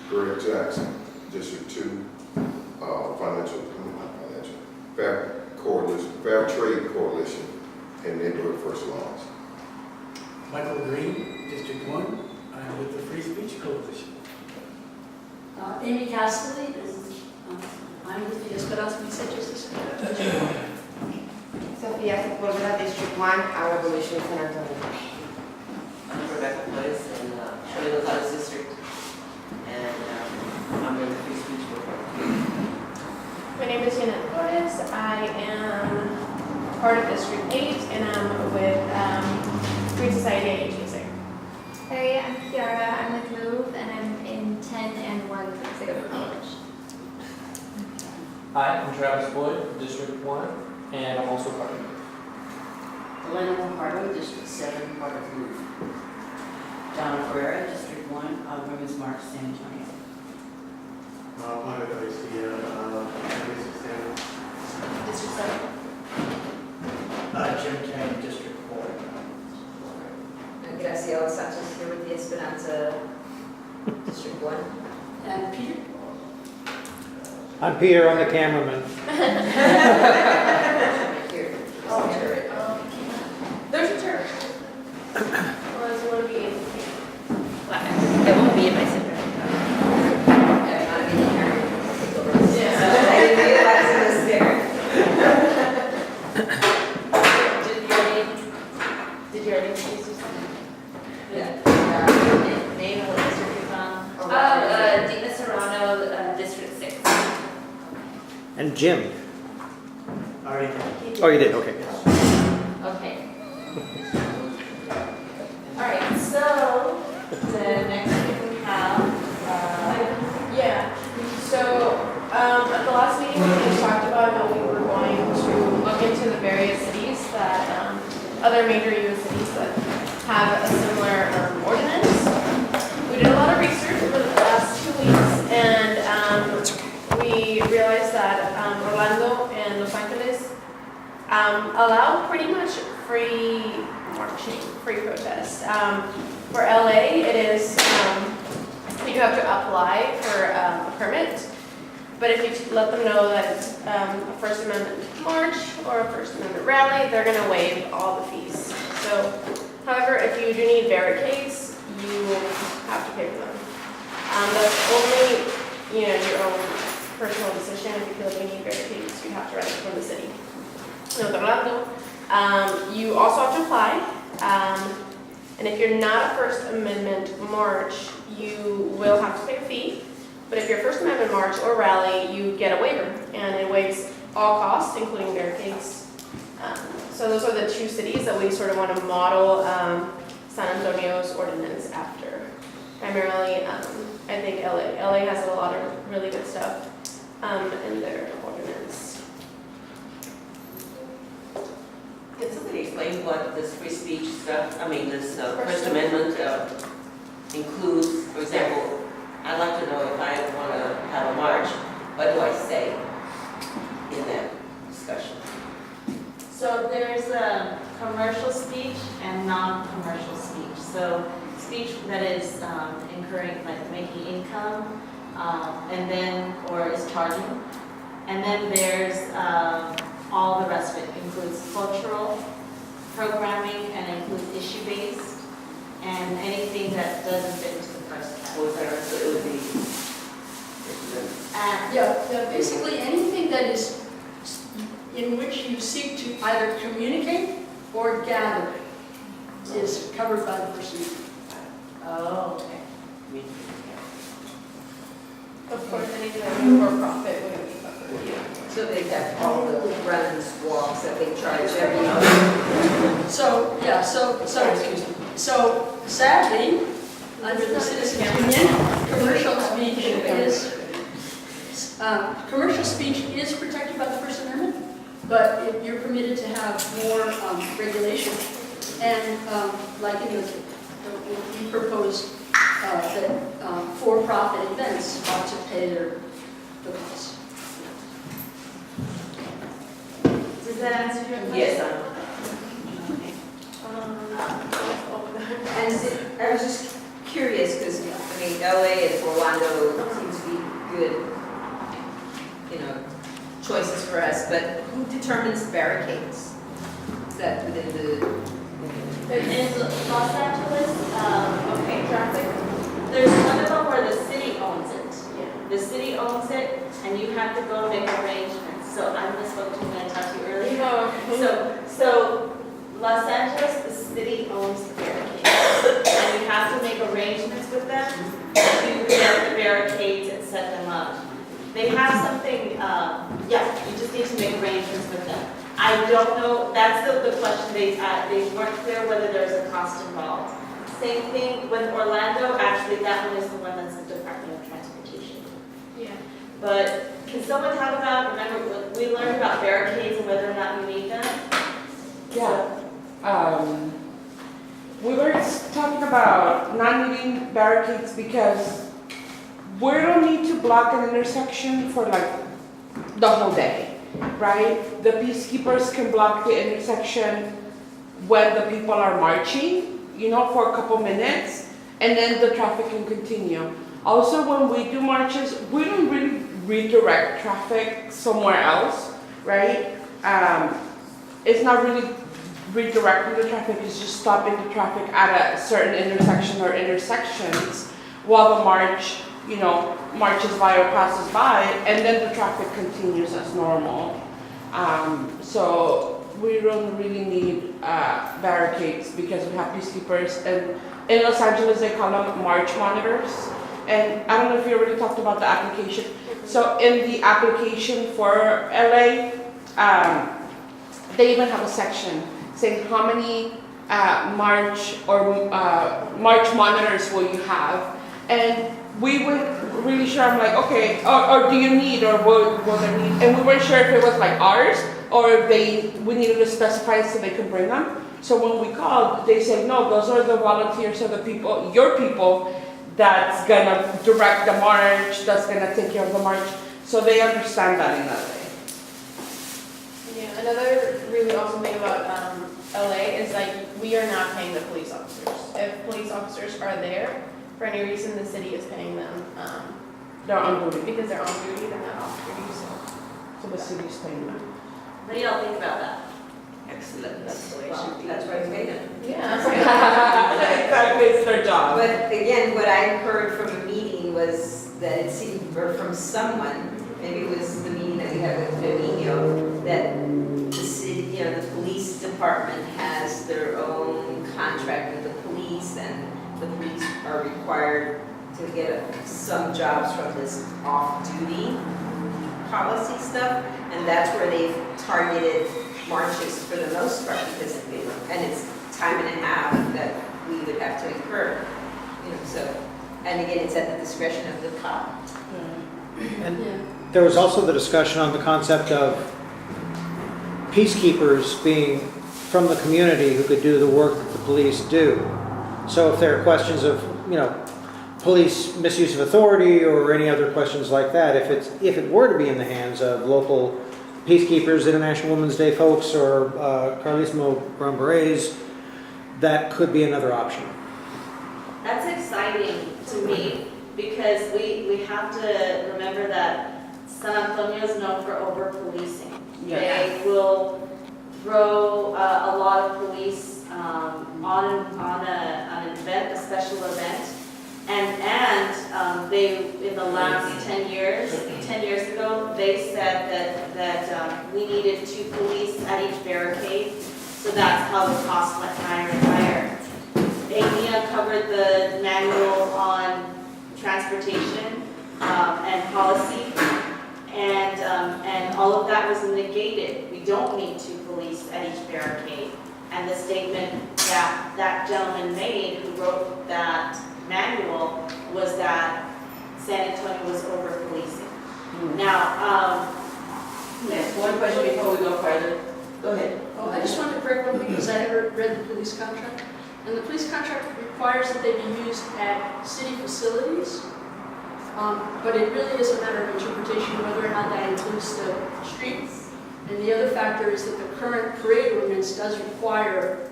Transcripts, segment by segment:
Greg Jackson, District 2, Fair Trade Coalition, and Neighborhood First Alliance. Michael Green, District 1. I'm with the Free Speech Coalition. Amy Cassidy, I'm with the Esperanza. Sofía Sepúlveda, District 1, our Revolution, San Antonio. I'm Rebecca Place in Shirley Lozada's district, and I'm in the Free Speech Movement. My name is Janet Flores. I am part of District 8, and I'm with Free Society AHSA. Hey, I'm Kiara. I'm with Move, and I'm in 10 and 1 for Sigurd College. Hi, I'm Travis Boyd, District 1, and I'm also part of it. Elena Lombardo, District 7, part of Move. Donna Ferreira, District 1, Women's March, San Antonio. Monica Garcia, District 7. Jim Kane, District 4. Graciela Sanchez here with the Esperanza, District 1. And Peter? I'm Peter, I'm the cameraman. Here. There's a turret. Unless you want to be in. It won't be in my center. I didn't realize it was there. Did you already introduce yourself? Yeah. Name and what district you're from? Dina Serrano, District 6. And Jim. Already. Oh, you did, okay. Okay. All right, so The next thing we have, yeah. So at the last meeting, we talked about how we were going to look into the various cities that other major U.S. cities that have a similar ordinance. We did a lot of research over the last 2 weeks, and we realized that Orlando and Los Angeles allow pretty much free marching, free protest. For LA, it is, you have to apply for a permit, but if you let them know that it's a First Amendment march or a First Amendment rally, they're going to waive all the fees. So, however, if you do need barricades, you have to pay for them. That's only, your own personal decision. If you feel like you need barricades, you have to rent it from the city. No, Orlando. You also have to apply. And if you're not a First Amendment march, you will have to pay a fee. But if you're a First Amendment march or rally, you get a waiver. And it waives all costs, including barricades. So those are the two cities that we sort of want to model San Antonio's ordinance after. Primarily, I think LA. LA has a lot of really good stuff in their ordinance. Can somebody explain what this free speech stuff, this First Amendment includes? For example, I'd like to know if I want to have a march, what do I say in that discussion? so there's commercial speech and non-commercial speech. So speech that is incurring, like making income, and then, or is charging. And then there's all the rest of it includes cultural programming and includes issue-based and anything that doesn't fit into the first category. So it would be, Yeah, basically anything that is in which you seek to either communicate or gather is covered by the First Amendment. Oh, okay. Of course, anything that's for profit wouldn't be covered. Yeah. So they've got all the runs, walks that they charge every month. So, yeah, excuse me. So sadly, under the Citizens Union, commercial speech is protected by the First Amendment, but you're permitted to have more regulation. And like in the, we propose that for-profit events ought to pay the costs. Does that answer your question? yes, And I was just curious, because, I mean, LA and Orlando seem to be good, choices for us, but who determines barricades? Is that within the, In Los Angeles, okay, traffic, there's one of them where the city owns it. The city owns it, and you have to go make arrangements. So I misspoke to you when I talked to you earlier. So Los Angeles, the city owns the barricades, and you have to make arrangements with them to get the barricades and set them up. They have something, you just need to make arrangements with them. I don't know, that's the question they weren't clear whether there's a cost involved. Same thing with Orlando, actually that one is the one that's the Department of Transportation. Yeah. But can someone talk about, remember, we learned about barricades and whether or not you need them? Yeah. We were talking about not needing barricades because we don't need to block an intersection for like the whole day, right? The peacekeepers can block the intersection when the people are marching, for a couple minutes, and then the traffic can continue. Also, when we do marches, we don't really redirect traffic somewhere else, right? It's not really redirecting the traffic, it's just stopping the traffic at a certain intersection or intersections while the march, marches by or passes by, and then the traffic continues as normal. So we don't really need barricades because we have peacekeepers, and in Los Angeles they call them march monitors. And I don't know if you already talked about the application. So in the application for LA, they even have a section saying how many march monitors will you have, and we weren't really sure. I'm like, okay, or do you need, or will they need? And we weren't sure if it was like ours, or if we needed to specify so they could bring them. So when we called, they said, no, those are the volunteers, or the people, your people, that's gonna direct the march, that's gonna take care of the march. So they understand that in that way. Yeah, another really awesome thing about LA is we are not paying the police officers. If police officers are there, for any reason, the city is paying them. They're on duty. Because they're on duty, they're not off duty, So the city's paying them. What do y'all think about that? excellent. That's the way it Well, should be. that's why we made it. Yeah. Exactly, it's their job. But again, what I heard from a meeting was that it seemed, or from someone, maybe it was the meeting that we had with Dominio, that the city, the police department has their own contract with the police, and the police are required to get some jobs from this off-duty policy stuff, and that's where they've targeted marches for the most part, because it's time and a half that we would have to incur, so, and again, it's at the discretion of the cop. And there was also the discussion on the concept of peacekeepers being from the community who could do the work that the police do. So if there are questions of, police misuse of authority or any other questions like that, if it were to be in the hands of local peacekeepers, International Women's Day folks, or Carlismo Brown Berets, that could be another option. That's exciting to me because we have to remember that San Antonio is known for over-policing. They will throw a lot of police on an event, a special event, and they, in the last 10 years ago, they said that we needed 2 police at each barricade, so that's how the cost went higher and higher. Amy uncovered the manual on transportation and policy, and all of that was negated. We don't need 2 police at each barricade. And the statement that gentleman made who wrote that manual was that San Antonio was over-policing. Now, One question before we go further. Go ahead. Oh, I just wanted to correct one because I never read the police contract. And the police contract requires that they be used at city facilities. But it really is a matter of interpretation whether or not that includes the streets. And the other factor is that the current parade ordinance does require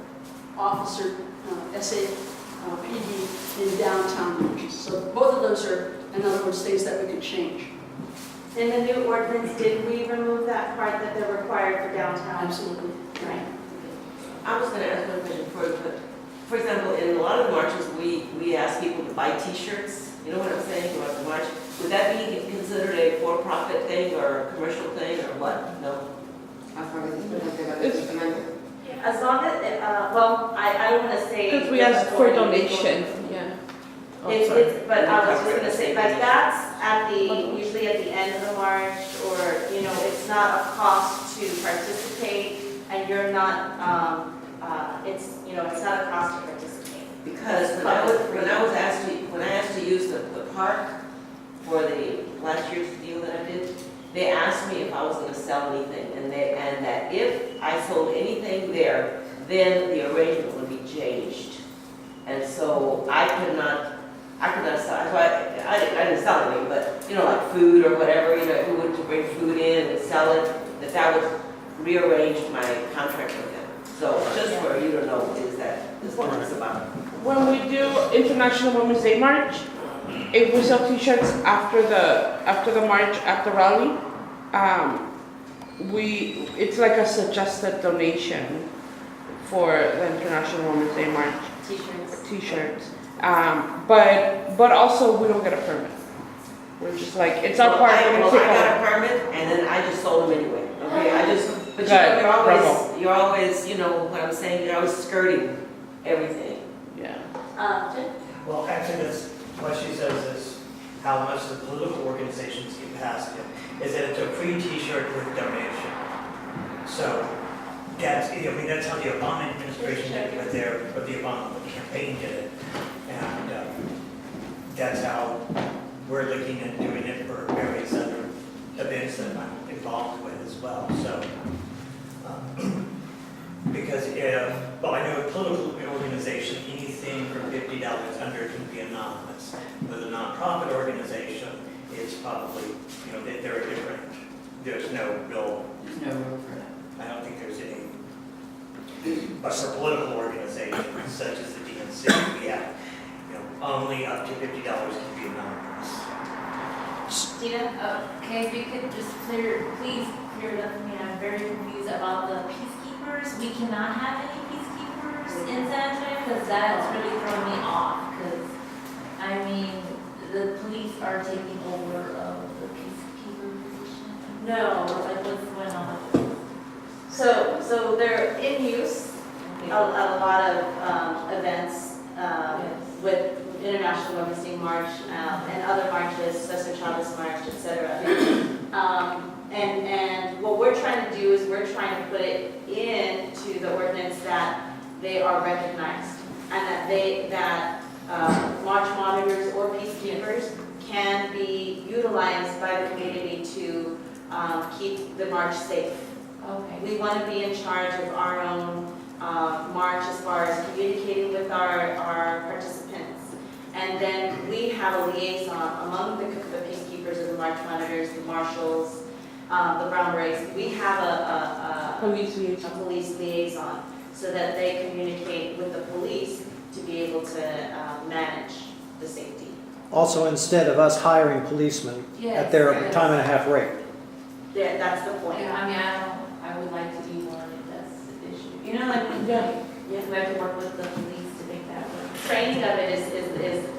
officer, SA PD in downtown marches. So both of those are, in other words, things that we could change. In the new ordinance, did we remove that part that they're required for downtown? Absolutely. Right. I was gonna ask one question but for example, in a lot of the marches, we ask people to buy T-shirts. You know what I'm saying about the march? Would that be considered a for-profit thing or a commercial thing or what? No? As long as, well, I don't want to say. Because we asked for authority. donation, yeah. Oh, It's, sorry. but I was just gonna say, like, that's at the, usually at the end of the march, or, you know, it's not a cost to participate, and you're not, it's, you know, it's not a cost to participate. Because when I asked to use the park for the last year's deal that I did, they asked me if I was gonna sell anything, and that if I sold anything there, then the arrangement would be changed. And so I could not sell, so I didn't sell anything, but, you know, like food or whatever, you know, if we were to bring food in and sell it, that would rearrange my contract with them. So just for you to know, is that this is what it's about. When we do International Women's Day March, if we sell T-shirts after the march, at the rally, it's like a suggested donation for the International Women's Day March. T-shirts. T-shirts. But also we don't get a permit. We're just like, it's our part. I we're gonna take got over. a permit and then I just sold them anyway. Okay, but Good, you're always, you know what I'm saying, you're always skirting everything. Yeah. Jen? Well, actually, that's what she says is how much the political organizations get passed it, is that it's a free T-shirt with donation. So that's, I mean, that's how the Obama administration did it with the Obama campaign did it. And that's how we're looking at doing it for various other events that I'm involved with as well. So, because well, I know a political organization, anything from $50 under can be anonymous. With a nonprofit organization, it's probably, you know, they're a different, there's no real, I don't think there's any, but for political organizations such as the DNC, we have, you know, only up to $50 can be anonymous. Tina? Okay, if you could just please clear it up for me, I'm very confused about the peacekeepers. We cannot have any peacekeepers in San Antonio, because that's really throwing me off, because, I mean, the police are taking over of the peacekeeper position. No. Like, what's going on with this? So they're in use at a lot of events with International Women's Day March and other marches, Cesar Chavez March, etc. And what we're trying to do is we're trying to put it into the ordinance that they are recognized and that march monitors or peacekeepers can be utilized by the community to keep the march safe. Okay. We want to be in charge of our own march as far as communicating with our participants. And then we have a liaison among the peacekeepers and the march monitors, the marshals, the Brown Berets. We have a police liaison so that they communicate with the police to be able to manage the safety. Also, instead of us hiring policemen at their time and a half rate. Yeah, that's the point. Yeah, I mean, I would like to be one if that's the issue. You know, like, we have to work with the police to make that work. Training of it is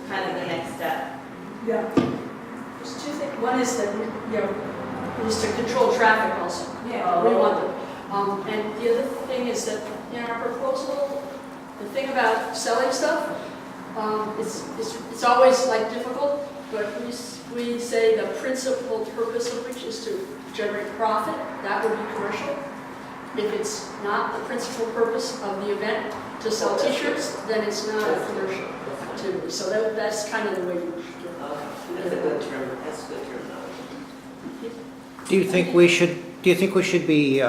kind of the next step. Yeah. There's two things. One is that, you know, is to control traffic also. Yeah. We want them. And the other thing is that in our proposal, the thing about selling stuff, it's always like difficult, but we say the principal purpose of which is to generate profit. That would be commercial. If it's not the principal purpose of the event to sell T-shirts, then it's not a commercial activity. So that's kind of the way you should do it. That's a good term, that's a good terminology. Do you think we should be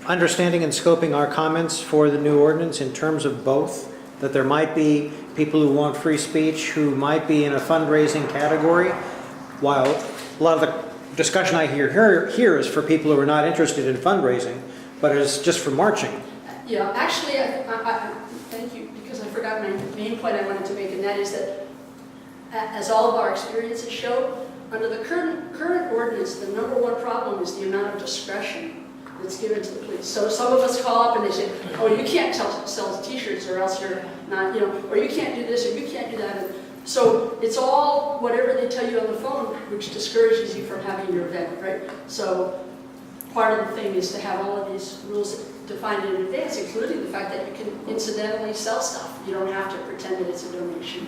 understanding and scoping our comments for the new ordinance in terms of both? That there might be people who want free speech who might be in a fundraising category, while a lot of the discussion I hear here is for people who are not interested in fundraising, but it's just for marching. Yeah, actually, I thank you, because I forgot my main point I wanted to make, and that is that, as all of our experiences show, under the current ordinance, the number one problem is the amount of discretion that's given to the police. So some of us call up and they say, oh, you can't sell t-shirts or else you're not, or you can't do this or you can't do that. And so it's all whatever they tell you on the phone, which discourages you from having your event, right? So part of the thing is to have all of these rules defined in advance, including the fact that you can incidentally sell stuff. You don't have to pretend that it's a donation,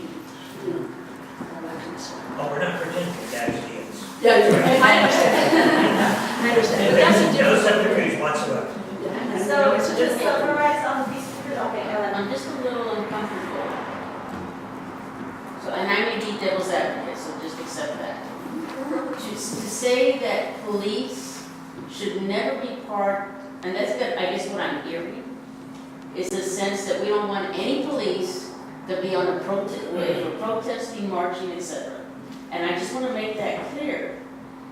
all that kind of stuff. Oh, we're not pretending it actually is. Yeah, I understand. I understand, but that's a No different. subterfuge whatsoever. Yeah, So it's a to different. summarize on these, okay, Ellen, I'm just a little uncomfortable. So, and I may be devil's advocate, so just accept that. To say that police should never be part, and that's good, I guess what I'm hearing, is the sense that we don't want any police to be on a protesting, marching, etc. And I just want to make that clear,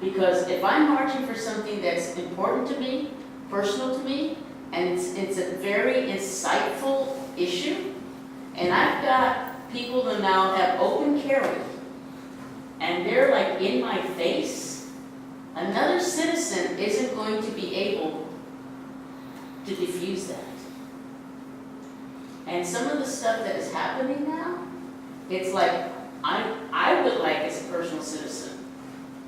because if I'm marching for something that's important to me, personal to me, and it's a very insightful issue, and I've got people that now have open carry, and they're like in my face, another citizen isn't going to be able to diffuse that. And some of the stuff that is happening now, it's like, I would like as a personal citizen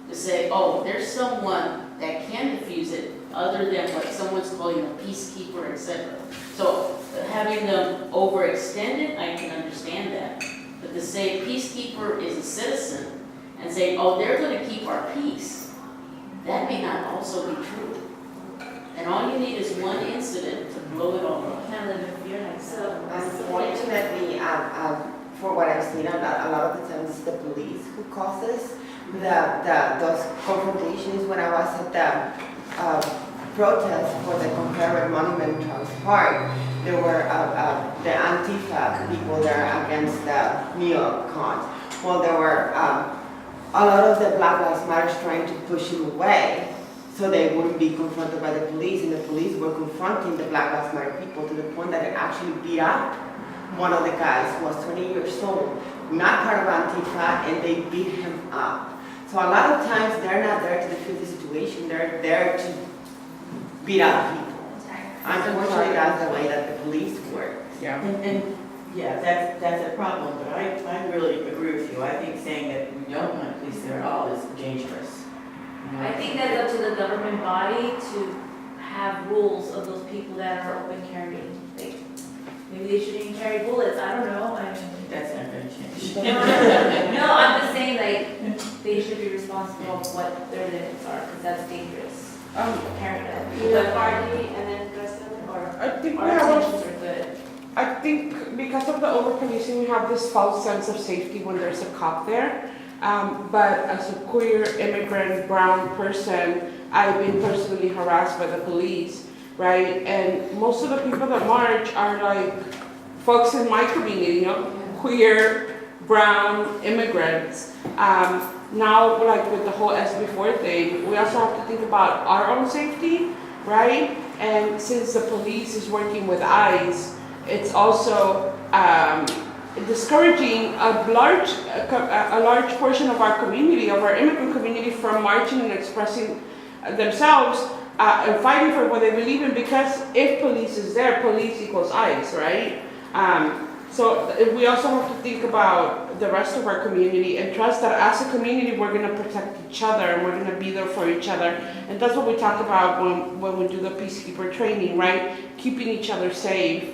to say, oh, there's someone that can diffuse it other than what someone's calling a peacekeeper, etc. So having them overextend it, I can understand that. But to say peacekeeper is a citizen and say, oh, they're going to keep our peace, that may not also be true. And all you need is one incident to blow it all up. Kind of live in fear, like, so. Unfortunately, for what I've seen, a lot of the times it's the police who causes those confrontations. When I was at the protest for the Confederate Monument in Trump Park, there were the Antifa people there against the neocons. Well, there were a lot of the Black Lives Matter trying to push him away so they wouldn't be confronted by the police, and the police were confronting the Black Lives Matter people to the point that it actually beat up one of the guys who was 20 years old, not part of Antifa, and they beat him up. So a lot of times they're not there to defuse the situation, they're there to beat up people. Unfortunately, that's the way that the police work. Yeah. And yeah, that's a problem, but I really agree with you. I think saying that we don't want police there at all is dangerous. I think that's up to the government body to have rules of those people that are open carrying. Like, maybe they shouldn't even carry bullets, I don't know, I mean. That's not going to change. No, I'm just saying, like, they should be responsible of what their limits are, because that's dangerous. Carrying that. the party and then the rest of it, or I think we Our have intentions are good. I think because of the over-policing, we have this false sense of safety when there's a cop there. But as a queer, immigrant, brown person, I've been personally harassed by the police, right? And most of the people that march are like folks in my community, queer, brown, immigrants. Now, like with the whole SB4 thing, we also have to think about our own safety, right? And since the police is working with ICE, it's also discouraging a large portion of our community, of our immigrant community, from marching and expressing themselves and fighting for what they believe in, because if police is there, police equals ICE, right? So we also have to think about the rest of our community and trust that as a community we're going to protect each other and we're going to be there for each other. And that's what we talk about when we do the peacekeeper training, right? Keeping each other safe.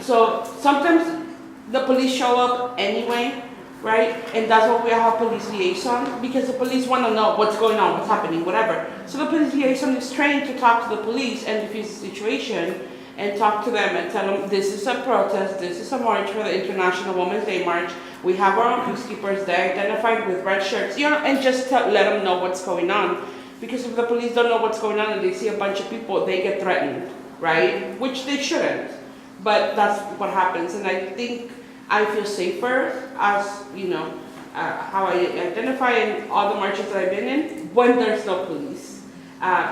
So sometimes the police show up anyway, right? And that's why we have police liaison, because the police want to know what's going on, what's happening, whatever. So the police liaison is trained to talk to the police and diffuse the situation and talk to them and tell them this is a protest, this is a march for the International Women's Day March. We have our own peacekeepers, they're identified with red shirts, and just let them know what's going on. Because if the police don't know what's going on and they see a bunch of people, they get threatened, right? Which they shouldn't. But that's what happens, and I think I feel safer as, how I identify in all the marches that I've been in when there's no police.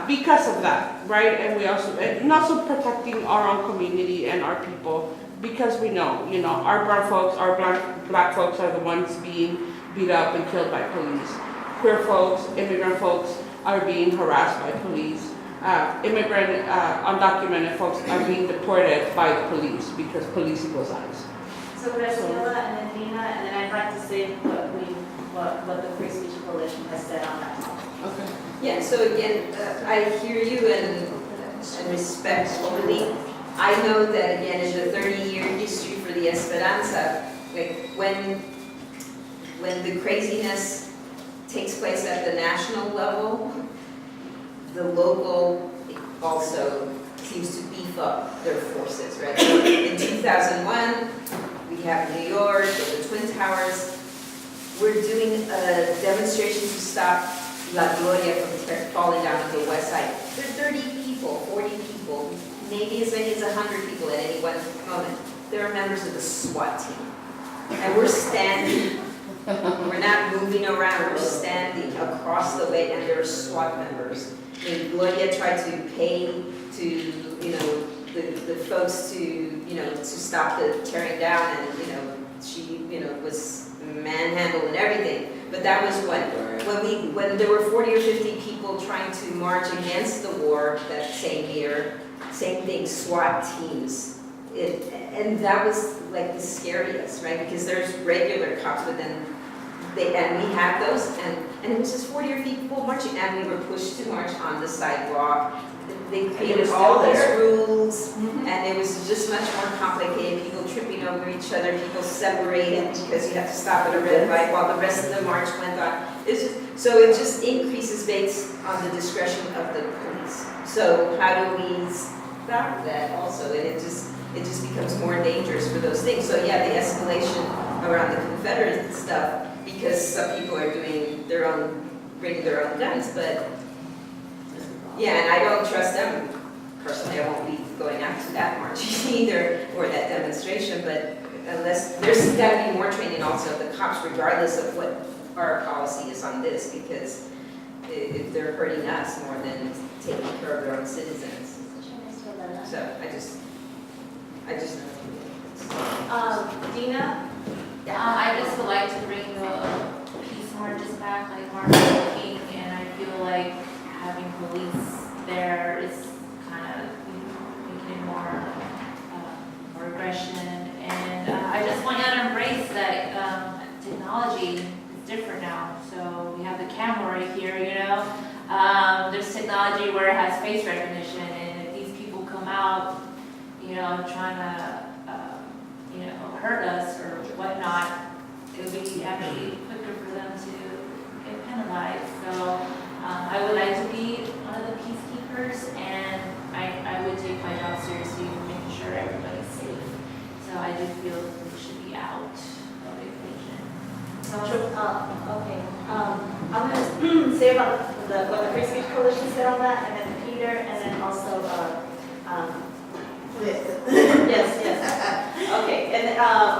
Because of that, right? And also protecting our own community and our people because we know, our brown folks, our black folks are the ones being beat up and killed by police. Queer folks, immigrant folks are being harassed by police. Immigrant, undocumented folks are being deported by the police because police equals eyes. So Graciela and then Dina, and then I'd like to say what the Free Speech Coalition has said on that topic. Okay. Yeah, so again, I hear you and respect totally. I know that again, in the 30-year history for the Esperanza, like when the craziness takes place at the national level, the local also seems to beef up their forces, right? So in 2001, we have New York, the Twin Towers. We're doing a demonstration to stop La Gloria from falling down to the west side. There are 30 people, 40 people, maybe as many as 100 people at any one moment. There are members of the SWAT team. And we're standing. We're not moving around, we're standing across the way, and there are SWAT members. I mean, Gloria tried to pay to, the folks to stop the tearing down, and, she, was manhandled and everything. But that was when there were 40 or 50 people trying to march against the war that same year, same thing, SWAT teams. And that was like the scariest, right? Because there's regular cops, but then we had those, and it was just 40 or 50 people marching, and we were pushed to march on the sidewalk. They created all these rules, and it was just much more complicated. People tripping over each other, people separated because you have to stop at a red light while the rest of the march went on. So it just increases based on the discretion of the police. So how do we stop that also? And it just becomes more dangerous for those things. So yeah, the escalation around the Confederate stuff, because some people are doing bringing their own guns, but yeah, and I don't trust them. Personally, I won't be going out to that march either, or that demonstration, but unless, there's got to be more training also of the cops, regardless of what our policy is on this, because if they're hurting us more than taking care of their own citizens. So I just Dina? I just would like to bring the peace marches back, like Martin Luther King, and I feel like having police there is kind of making it more aggression. And I just want you to embrace that technology is different now. So we have the camera right here, There's technology where it has face recognition, and if these people come out, trying to hurt us or whatnot, it would be actually quicker for them to get penalized. So I would like to be one of the peacekeepers, and I would take my job seriously, making sure everybody's safe. So I do feel we should be out of the equation. Okay. I'm going to say about what the Free Speech Coalition said on that, and then Peter, and then also yes. Okay, and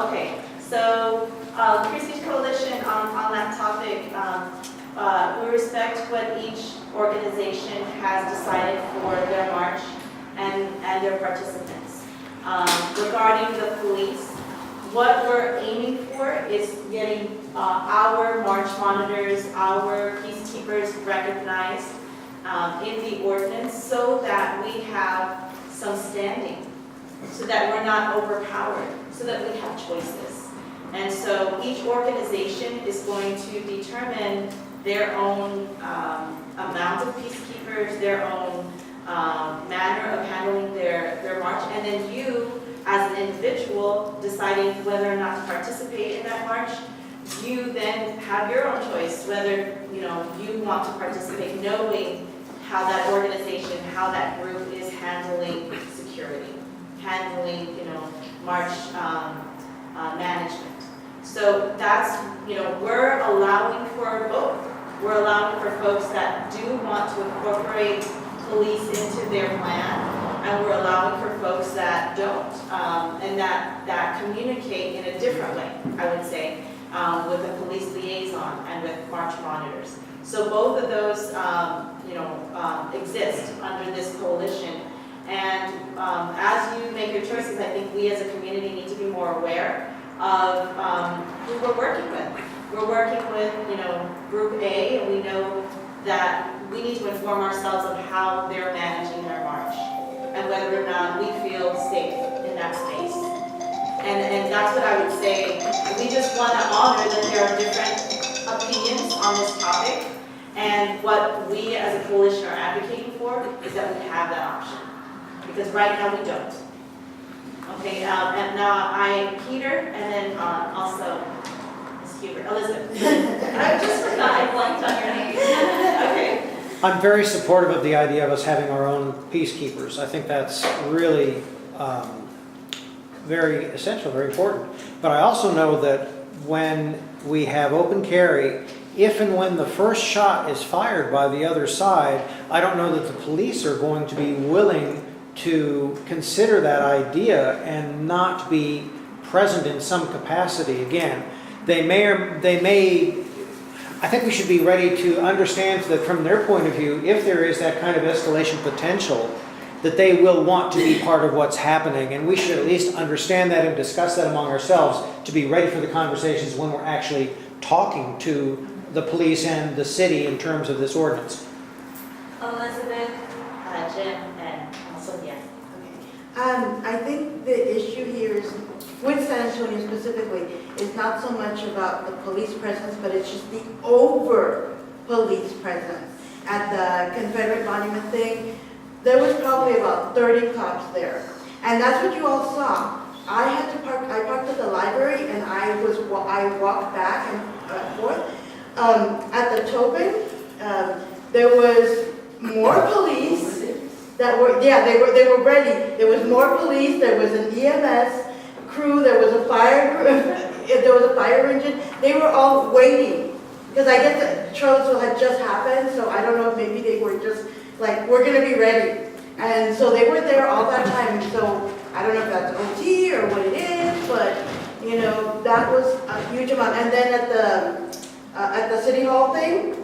okay. So Free Speech Coalition on that topic, we respect what each organization has decided for their march and their participants. Regarding the police, what we're aiming for is getting our march monitors, our peacekeepers recognized in the ordinance so that we have some standing, so that we're not overpowered, so that we have choices. And so each organization is going to determine their own amount of peacekeepers, their own manner of handling their march, and then you, as an individual, deciding whether or not to participate in that march. You then have your own choice, whether you want to participate, knowing how that organization, how that group is handling security, handling march management. So that's we're allowing for both. We're allowing for folks that do want to incorporate police into their plan, and we're allowing for folks that don't, and that communicate in a different way, I would say, with a police liaison and with march monitors. So both of those, exist under this coalition. And as you make your choices, I think we as a community need to be more aware of who we're working with. We're working with, Group A, and we know that we need to inform ourselves of how they're managing their march and whether or not we feel safe in that space. And that's what I would say. We just want to honor that there are different opinions on this topic, and what we as a coalition are advocating for is that we have that option, because right now we don't. Okay, and now Peter, and then also Ms. Hubert, Elizabeth. I just forgot, I blanked on your name. Okay. I'm very supportive of the idea of us having our own peacekeepers. I think that's really very essential, very important. But I also know that when we have open carry, if and when the first shot is fired by the other side, I don't know that the police are going to be willing to consider that idea and not be present in some capacity. Again, they may, I think we should be ready to understand that from their point of view, if there is that kind of escalation potential, that they will want to be part of what's happening. And we should at least understand that and discuss that among ourselves to be ready for the conversations when we're actually talking to the police and the city in terms of this ordinance. Elizabeth, Jim, and Sylvia. I think the issue here is, with San Antonio specifically, is not so much about the police presence, but it's just the over-police presence. At the Confederate Monument thing, there was probably about 30 cops there. And that's what you all saw. I parked at the library, and I walked back and forth. At the Tobin, there was more police that were, they were ready. There was more police, there was an EMS crew, there was a fire engine. They were all waiting, because I guess that Charlottesville had just happened, so I don't know if maybe they were just like, we're gonna be ready. And so they were there all that time, so I don't know if that's OT or what it is, but that was a huge amount. And then at the City Hall thing,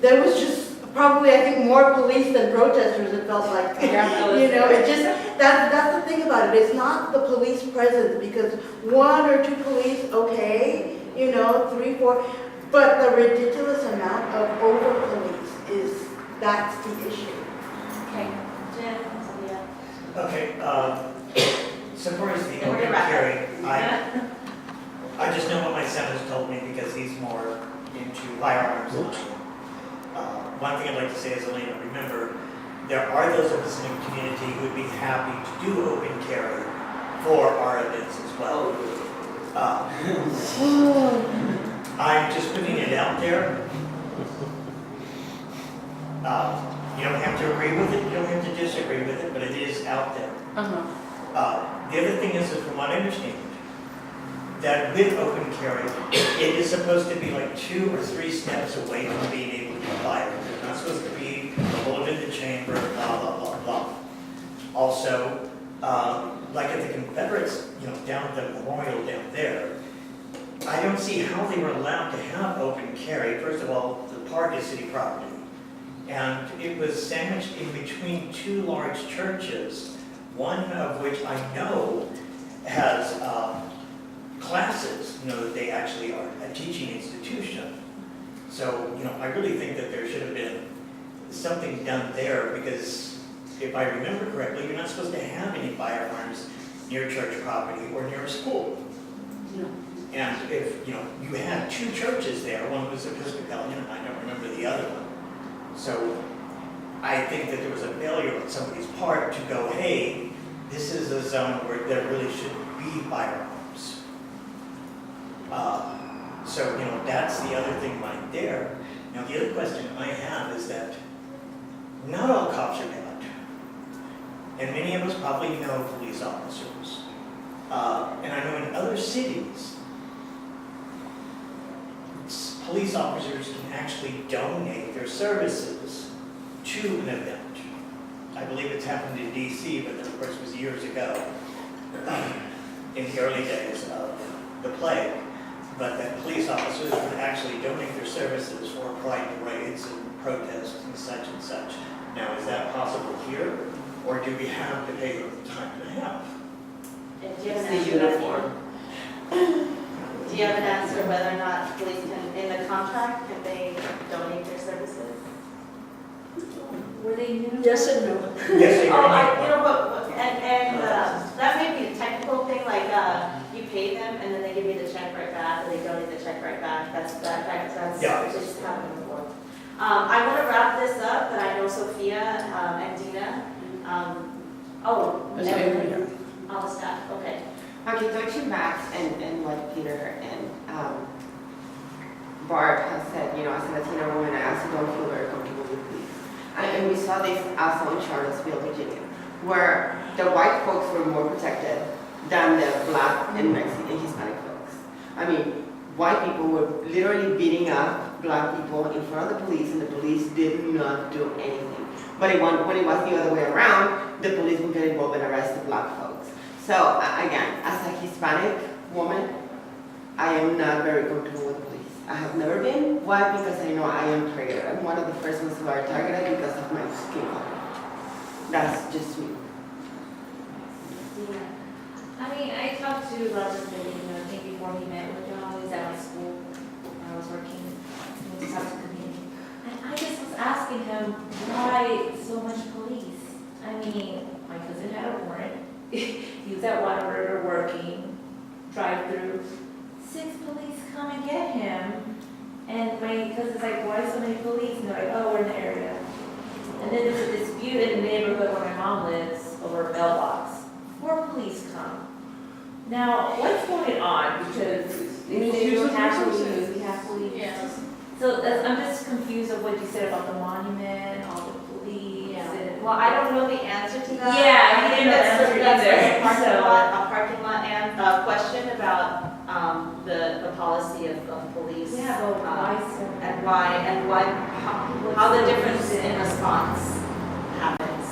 there was just probably, I think, more police than protesters, it felt like. It just, that's the thing about it. It's not the police presence, because 1 or 2 police, okay, 3, 4, but the ridiculous amount of over-police that's the issue. Okay, Jim, Sylvia. Okay, so far as the open carry, I just know what my son has told me because he's more into firearms than I am. One thing I'd like to say is, Elena, remember, there are those of us in the community who would be happy to do open carry for our events as well. I'm just putting it out there. You don't have to agree with it, you don't have to disagree with it, but it is out there. The other thing is that from what I understand, that with open carry, it is supposed to be like 2 or 3 steps away from being able to fire. It's not supposed to be a bullet in the chamber, blah, blah, blah, blah. Also, like at the Confederates, down at the memorial down there, I don't see how they were allowed to have open carry. First of all, the park is city property. And it was sandwiched in between 2 large churches, one of which I know has classes, that they actually are a teaching institution. So, I really think that there should have been something done there, because if I remember correctly, you're not supposed to have any firearms near church property or near a school. No. And if, you had 2 churches there, one was Episcopalian, and I don't remember the other one. So I think that there was a failure on somebody's part to go, hey, this is a zone where there really shouldn't be firearms. So, that's the other thing right there. Now, the other question I have is that not all cops are bad. And many of us probably know police officers. And I know in other cities, police officers can actually donate their services to an event. I believe it's happened in DC, but of course it was years ago, in the early days of the plague. But that police officers would actually donate their services for pride parades and protests and such and such. Now, is that possible here? or do we have to pay them time and a half? And do you have It's an the answer to that? uniform. Do you have an answer whether or not police can, in the contract, can they donate their services? Were they new? Yes and no. Yes, they Oh, are. you know, that may be a technical thing, like, you pay them and then they give you the check right back, or they donate the check right back, that's Yeah. just happened before. I want to wrap this up, but I know Sophia, and Dina, everybody, all the staff, okay. Okay, touching back and what Peter and Barb has said, you know, as a Latina woman, I also don't feel very comfortable with police. And we saw this also in Charlottesville, Virginia, where the white folks were more protected than the black and Mexican and Hispanic folks. I mean, white people were literally beating up black people in front of the police, and the police did not do anything. But when it was the other way around, the police would get involved and arrest the black folks. So again, as a Hispanic woman, I am not very comfortable with police. I have never been. Why? Because I know I am triggered. I'm one of the first ones who are targeted because of my skin color. That's just me. Yeah. I mean, I talked to Robert Billy, I think before he met with John, he was at my school when I was working, and we talked to the community. And I just was asking him, why so much police? I mean, my cousin had a warrant, he was at Whataburger working, drive-through. 6 police come and get him, and my cousin's like, why so many police? And they're like, oh, we're in the area. And then there's a dispute in the neighborhood where my mom lives over a mailbox. 4 police come. Now, what's going on? Because they don't have police, we have police. Yeah. So I'm just confused of what you said about the monument, all the police. And, Well, I don't know the answer to that. Yeah, I I think didn't know the answer that's either, a parking so- lot, and question about, the policy of police. Yeah, but why so? And how the difference in response happens.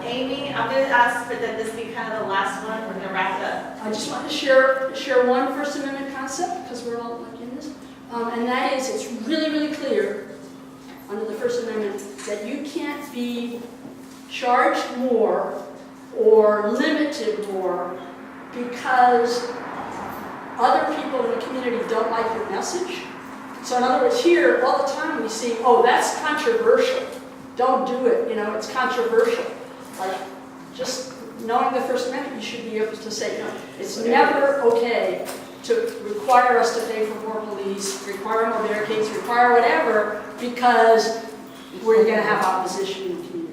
Amy, I'm gonna ask for that this be kind of the last one, we're gonna wrap it up. I just want to share one First Amendment concept, because we're all like in this. And that is, it's really, really clear under the First Amendment that you can't be charged more or limited more because other people in the community don't like your message. So in other words, here, all the time we see, oh, that's controversial. Don't do it, you know, it's controversial. Like, just knowing the First Amendment, you should be able to say, no, it's never okay to require us to pay for more police, require more barricades, require whatever, because we're going to have opposition in the community.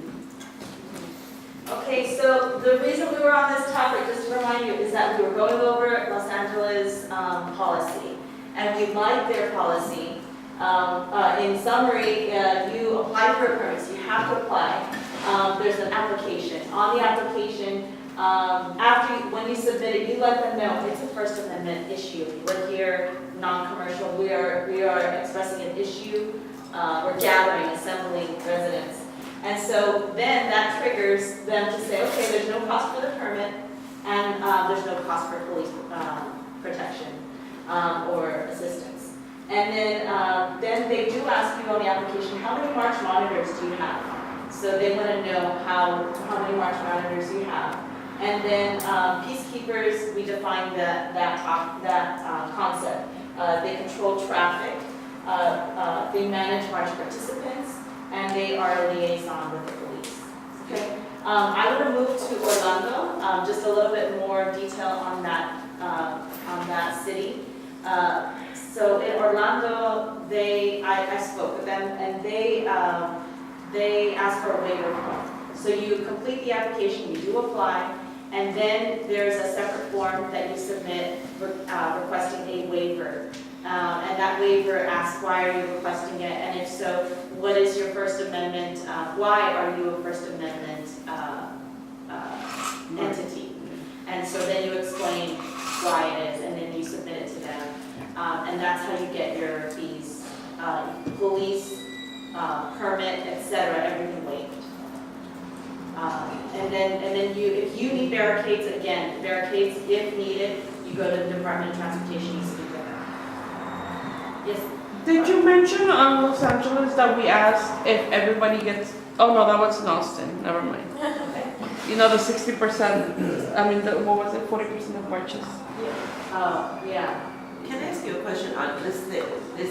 Okay, so the reason we were on this topic, just to remind you, is that we were going over Los Angeles policy, and we like their policy. In summary, you apply for a permit, so you have to apply. There's an application. On the application, when you submit it, you let them know it's a First Amendment issue. We're here, non-commercial. We are expressing an issue. We're gathering, assembling residents. And so then that triggers them to say, okay, there's no cost for the permit, and there's no cost for police protection or assistance. And then they do ask you on the application, how many march monitors do you have? So they want to know how many march monitors you have. And then peacekeepers, we define that concept. They control traffic. They manage march participants. And they are a liaison with the police. Okay. I want to move to Orlando. Just a little bit more detail on that city. So in Orlando, I spoke with them, and they ask for a waiver form. So you complete the application, you do apply, and then there's a separate form that you submit requesting a waiver. And that waiver asks, why are you requesting it? And if so, what is your First Amendment? Why are you a First Amendment entity? And so then you explain why it is, and then you submit it to them. And that's how you get your fees, police, permit, etc., everything waived. And then if you need barricades, again, barricades, if needed, you go to the Department of Transportation, you speak with them. Yes? Did you mention on Los Angeles that we asked if everybody gets, oh no, that was in Austin, never mind. Okay. you know, the 60%, I mean, what was it, 40% of marches? Yeah. Can I ask you a question on this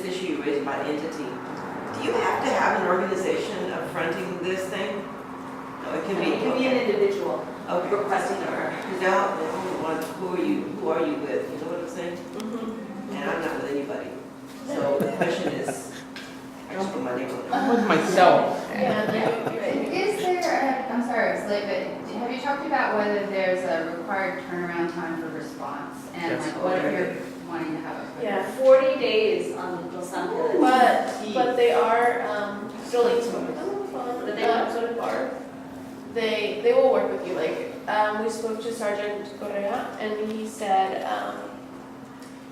issue you raised about entity? Do you have to have an organization fronting this thing? No, it can It can be an individual Okay. requesting a permit. Because now, who are you with? You know what I'm saying? Mm-hmm. And I'm not with anybody. So the question is, I just put my name on it. I'm with myself. Is there, I'm sorry, it's late, but have you talked about whether there's a required turnaround time for response? And Yes. like what if you're wanting to have a. Yeah, 40 days on Los Angeles. But they are, still need to work with them on the phone, But they so did Barb. They will work with you, like, we spoke to Sergeant Correa, and he said,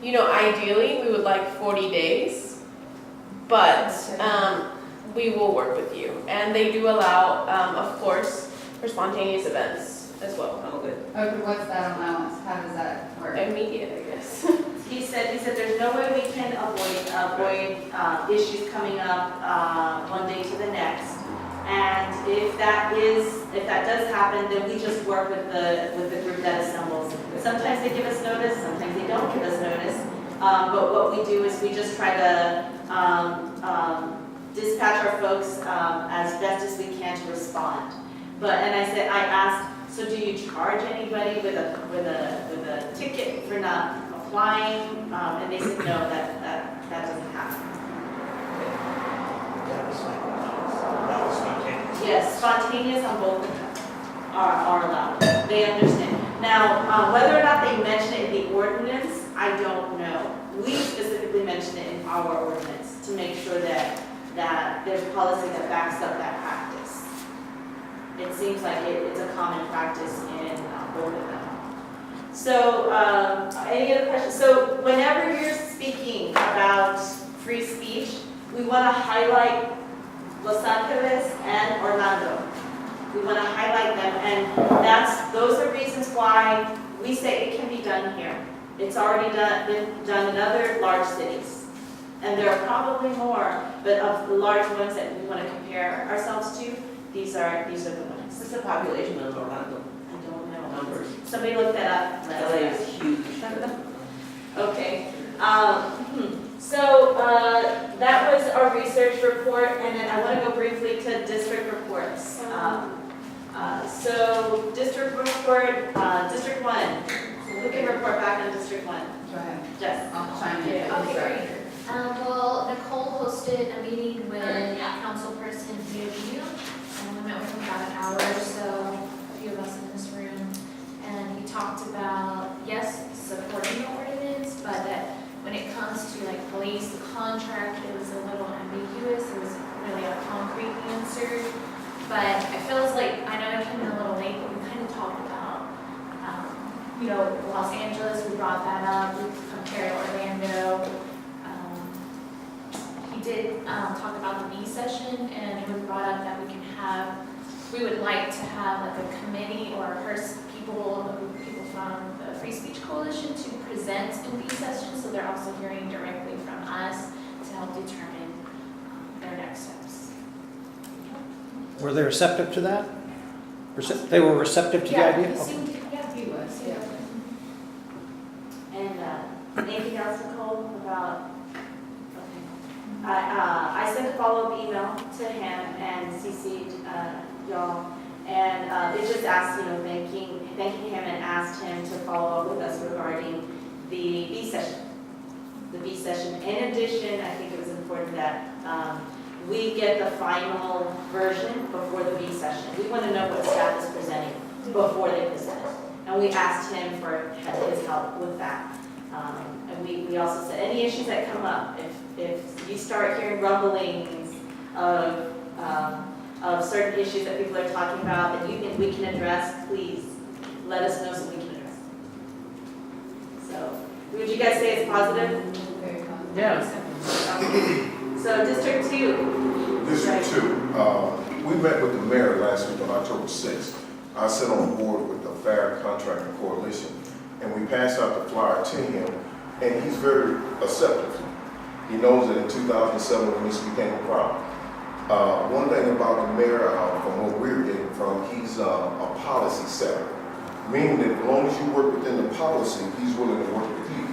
you know, ideally, we would like 40 days, but, we will work with you. And they do allow, of course, for spontaneous events as well. Oh, good. Okay, what's that allowance? How does that work? Immediate, I guess. He said there's no way we can avoid issues coming up one day to the next. And if that does happen, then we just work with the group that assembles. Sometimes they give us notice, sometimes they don't give us notice. But what we do is we just try to dispatch our folks as best as we can to respond. I asked, so do you charge anybody with a ticket for not applying? And they said no, that doesn't happen. That was spontaneous. Yes, spontaneous on both of them are allowed. They understand. Now, whether or not they mention it in the ordinance, I don't know. We specifically mention it in our ordinance to make sure that there's policy that backs up that practice. It seems like it's a common practice in both of them. So, any other questions? So, whenever you're speaking about free speech, we want to highlight Los Angeles and Orlando. We want to highlight them, and those are reasons why we say it can be done here. It's already been done in other large cities, and there are probably more, but of the large ones that we want to compare ourselves to, these are the ones. What's the population of Orlando? I don't know. Numbers. Somebody look that up. LA is huge. Okay. So that was our research report, and then I want to go briefly to district reports. So district report, District 1. Who can report back on District 1? Go ahead. Jess. I'll chime in. Okay, great. Well, Nicole hosted a meeting with councilperson Pedro, and we met with him about an hour or so, a few of us in this room. And he talked about, yes, supporting the ordinance, but that when it comes to like police, the contract, it was a little ambiguous. It was really a concrete answer. But I feel like, I know I came in a little late, but we kind of talked about, you know, Los Angeles, we brought that up, we compared Orlando. He did talk about the B session, and it was brought up that we would like to have like a committee or people from the Free Speech Coalition to present in B session, so they're also hearing directly from us to help determine their next steps. Were they receptive to that? They were receptive to the idea? He Okay. seemed, he was, yeah. And anything else, Nicole, about? Okay. I sent a follow-up email to him and CC'd y'all, and it just asked, thanking him and asked him to follow up with us regarding the B session. The B session. In addition, I think it was important that we get the final version before the B session. We want to know what staff is presenting before they present it. And we asked him for his help with that. And we also said, any issues that come up, if you start hearing rumblings of certain issues that people are talking about that you think we can address, please let us know so we can address them. So, would you guys say it's positive? Very positive. Yeah. So District 2. District 2, we met with the mayor last week on October 6th. I sat on the board with the Fair Contracting Coalition, and we passed out the flyer to him, and he's very receptive. He knows that in 2007 when this became a problem, One thing about the mayor, from what we're getting from, he's a policy setter. Meaning that as long as you work within the policy, he's willing to work with you.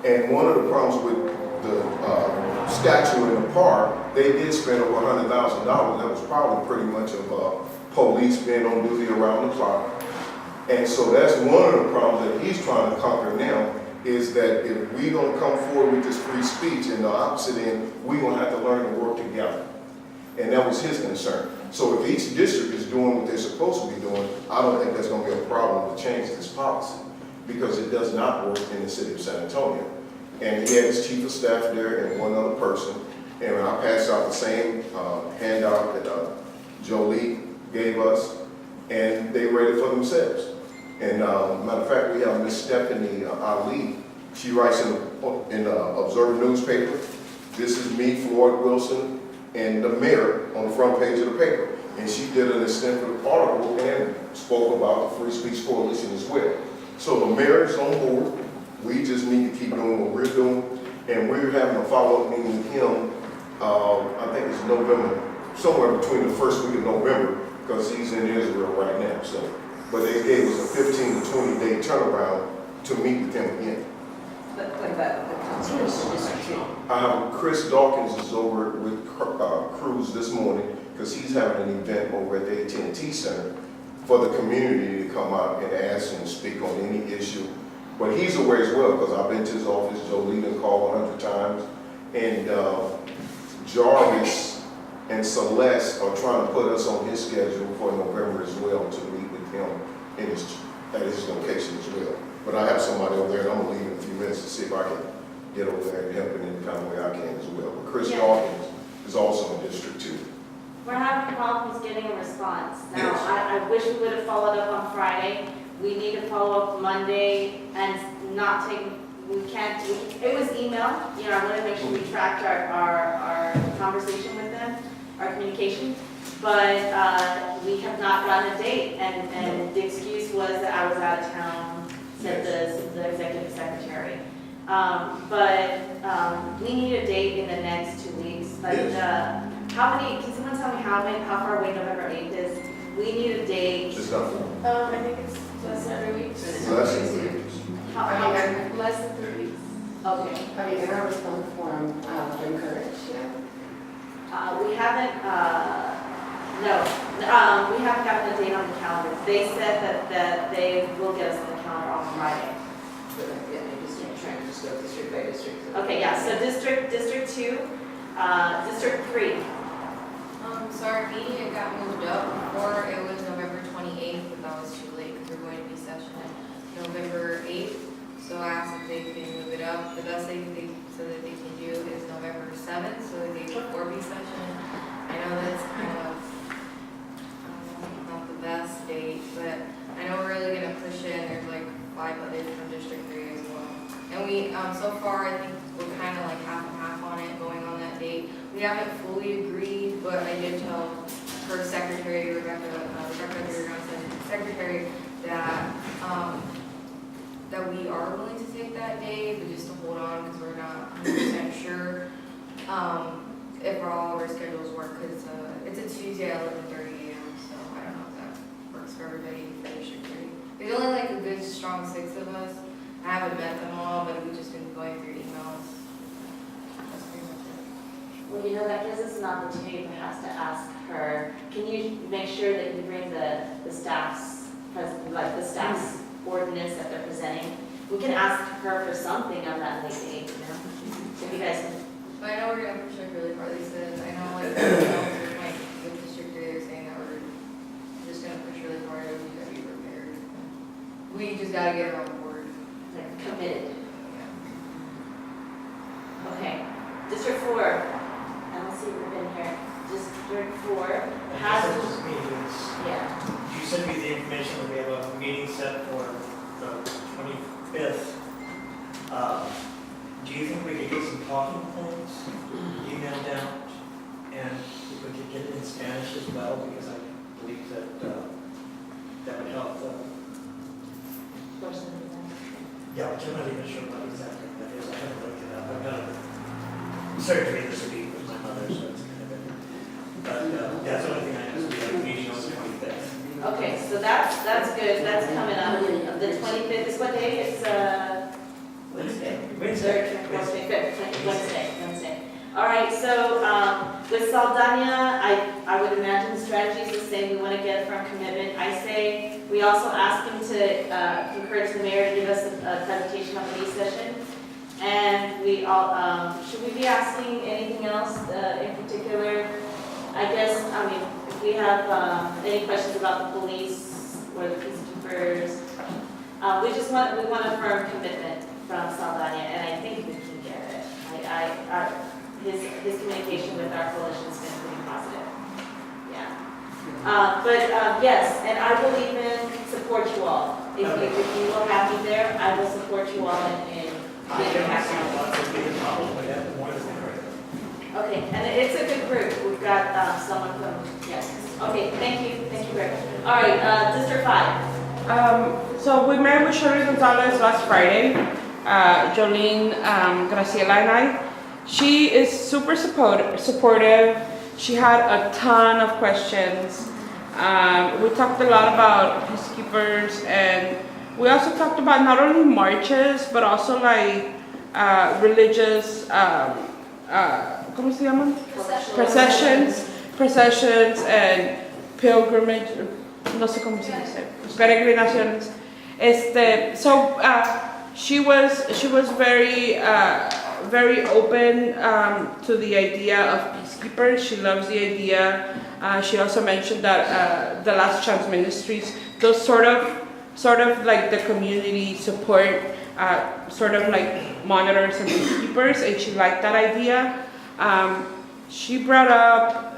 And one of the problems with the statue in the park, they did spend over $100,000. That was probably pretty much of police being on duty around the clock. And so that's one of the problems that he's trying to conquer now, is that if we don't come forward with this free speech and the opposite end, we're going to have to learn to work together. And that was his concern. So if each district is doing what they're supposed to be doing, I don't think that's going to be a problem to change this policy, because it does not work in the city of San Antonio. And he had his chief of staff there and one other person. And I passed out the same handout that Jolie gave us, and they read it for themselves. And matter of fact, we have Miss Stephanie Ali. She writes in the Observer newspaper. This is me, Floyd Wilson, and the mayor on the front page of the paper. And she did an extensive article and spoke about the Free Speech Coalition as well. So the mayor is on board. We just need to keep doing what we're doing. And we're having a follow-up meeting with him, I think it's November, somewhere between the first week of November, because he's in Israel right now. So, but they gave us a 15 to 20 day turnaround to meet with him again. But what about the councilors District 2? I have Chris Dawkins is over with Cruz this morning, because he's having an event over at the AT&T Center for the community to come out and ask and speak on any issue. But he's aware as well, because I've been to his office. Jolie done called 100 times. And Jarvis and Celeste are trying to put us on his schedule for November as well to meet with him at his location as well. But I have somebody over there, and I'm going to leave in a few minutes to see if I can get over there and help in any kind of way I can as well. But Chris Dawkins is also in District 2. We're having problems getting a response. Now, Yes. I wish we would have followed up on Friday. We need to follow up Monday and not take, we can't do, it was email. You know, I want to make sure we tracked our conversation with them, our communication. But we have not gotten a date, and the excuse was that I was out of town, said the executive secretary. But we need a date in the next 2 weeks. But can someone tell me how far away November 8th is? We need a date. It's not I think it's less than 3 weeks. less than 3 weeks. How Less than 3 weeks. Okay. Are you gonna respond form encourage? We haven't, no, we haven't gotten a date on the calendar. They said that they will get us on the calendar on Friday. Yeah, maybe just trying to just go district by district. Okay, yeah, so District 2, District 3. So our meeting got moved up. Before it was November 28th, but that was too late because we're going to be session November 8th. So I asked if they can move it up. The best thing so that they can do is November 7th, so the day before B session. I know that's kind of not the best date, but I know we're really going to push it, and there's like 5 others from District 3 as well. And we, so far, I think we're kind of like half and half on it, going on that date. We haven't fully agreed, but I did tell her secretary, Rebecca secretary, that that we are willing to take that day, but just to hold on because we're not 100% sure if all of our schedules work, because it's a Tuesday at 11:30 a.m. So I don't know if that works for everybody for District 3. There's only like a good strong 6 of us. I haven't met them all, but we've just been going through emails. That's pretty much it. Well, you know, that gives us an opportunity perhaps to ask her, can you make sure that you bring the staff's, the staff's ordinance that they're presenting? We can ask her for something on that late date, you know? If you guys can. But I know we're gonna push it really far. They said, I know like with District 3, they're saying that we're just gonna push really hard and we gotta be prepared. We just gotta get her on board. Like committed. Okay, District 4, I don't see you've been here. District 4 has, Just meetings. yeah. You sent me the information that we have a meeting set for the 25th. Do you think we could get some talking points emailed out? And if we could get it in Spanish as well, because I believe that that would help. Yeah, which I'm not even sure what exactly that is. I haven't looked it up. I've got a surgery this week with my mother, so it's kind of been That's the only thing I know, so we have a meeting on the 25th. Okay, so that's good, that's coming up. The 25th is what day? It's, Wednesday. Wednesday. All right, so with Saldana, I would imagine the strategy is the same. We want to get from commitment. I say we also ask him to encourage the mayor to give us a presentation on the B session. And we all, should we be asking anything else in particular? I guess, I mean, if we have any questions about the police or the peacekeepers, we want a firm commitment from Saldana, and I think we can get it. His communication with our coalition has been pretty positive. Yeah. Yes, and I will even support you all. If you will have me there, I will support you all in I don't see lots of big problems, but that's one of the things. Okay, and it's a good group. We've got someone from, yes. Okay, thank you, Greg. All right, District 5. So we met with Shirley Gonzalez last Friday, Jolene, Graciela and I. She is super supportive. She had a ton of questions. We talked a lot about peacekeepers, and we also talked about not only marches, but also like religious, ¿cómo se llaman? Processions and pilgrimage, no sé cómo se dice, peregrinaciones. She was very open to the idea of peacekeepers. She loves the idea. She also mentioned that the Last Chance Ministries, those sort of like the community support, sort of like monitors and peacekeepers, and she liked that idea. She brought up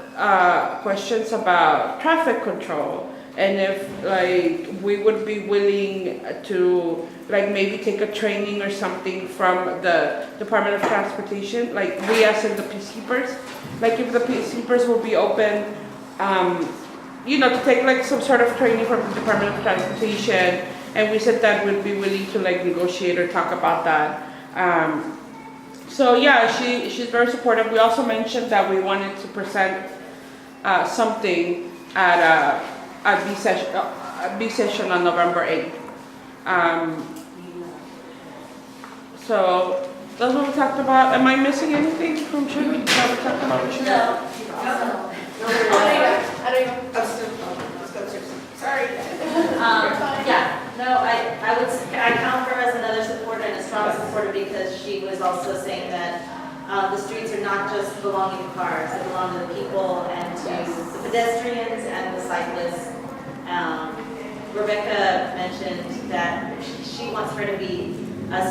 questions about traffic control, and if like we would be willing to like maybe take a training or something from the Department of Transportation, like we as in the peacekeepers, like if the peacekeepers will be open, to take like some sort of training from the Department of Transportation, and we said that we'd be willing to like negotiate or talk about that. So yeah, she's very supportive. We also mentioned that we wanted to present something at B session on November 8th. So that's what we talked about. Am I missing anything from Shirley? That we talked about with Shirley? Sorry. I count her as another supporter and a strong supporter because she was also saying that the streets are not just belonging to cars, they belong to the people and to the pedestrians and the cyclists. Rebecca mentioned that she wants her to be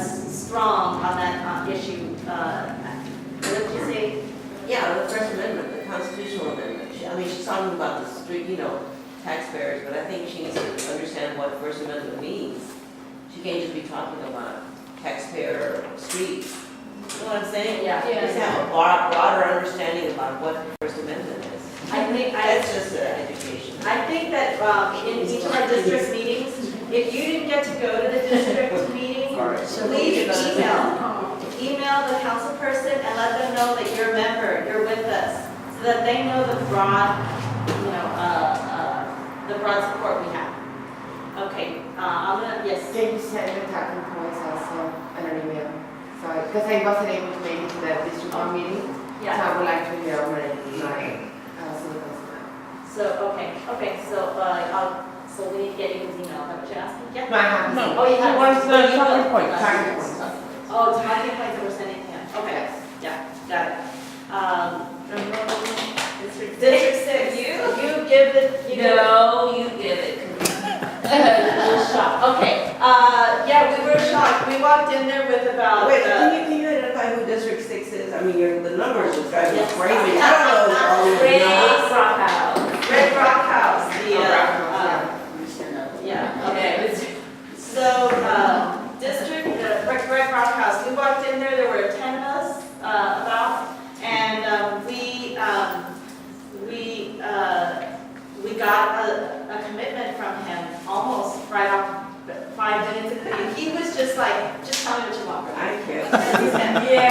strong on that issue. What did you say? Yeah, the First Amendment, the constitutional amendment. She's talking about the street, taxpayers, but I think she needs to understand what First Amendment means. She can't just be talking about taxpayer streets. You know what I'm saying? Yeah. Just have a broader understanding about what the First Amendment is. That's just education. I think that in each of our district meetings, if you didn't get to go to the district meeting, please email the council person and let them know that you're a member, you're with us, so that they know the broad support we have. Okay, yes. Can you send the talking points also in an email? So, because I wasn't able to make it to the district one meeting, so I would like to hear my city councilman. So we need to get you his email, is that what you're asking? Yeah? No, I haven't. No. Oh, you She have. wants the Oh, you talking will. points. Talking points. Oh, talking points that we're sending to him. Okay, yeah, got it. District 6, you give it, No, you give it. Okay, we were shocked. We walked in there with about. Wait, can you identify who District 6 is? The numbers are driving me crazy. I don't know all these Ray numbers. Brockhouse. Red Rock House, Okay. So, District, Red Rock House, we walked in there were 10 of us, about, and we got a commitment from him almost right off 5 minutes into the, he was just like, just tell me what you want from me. I can't. Yeah.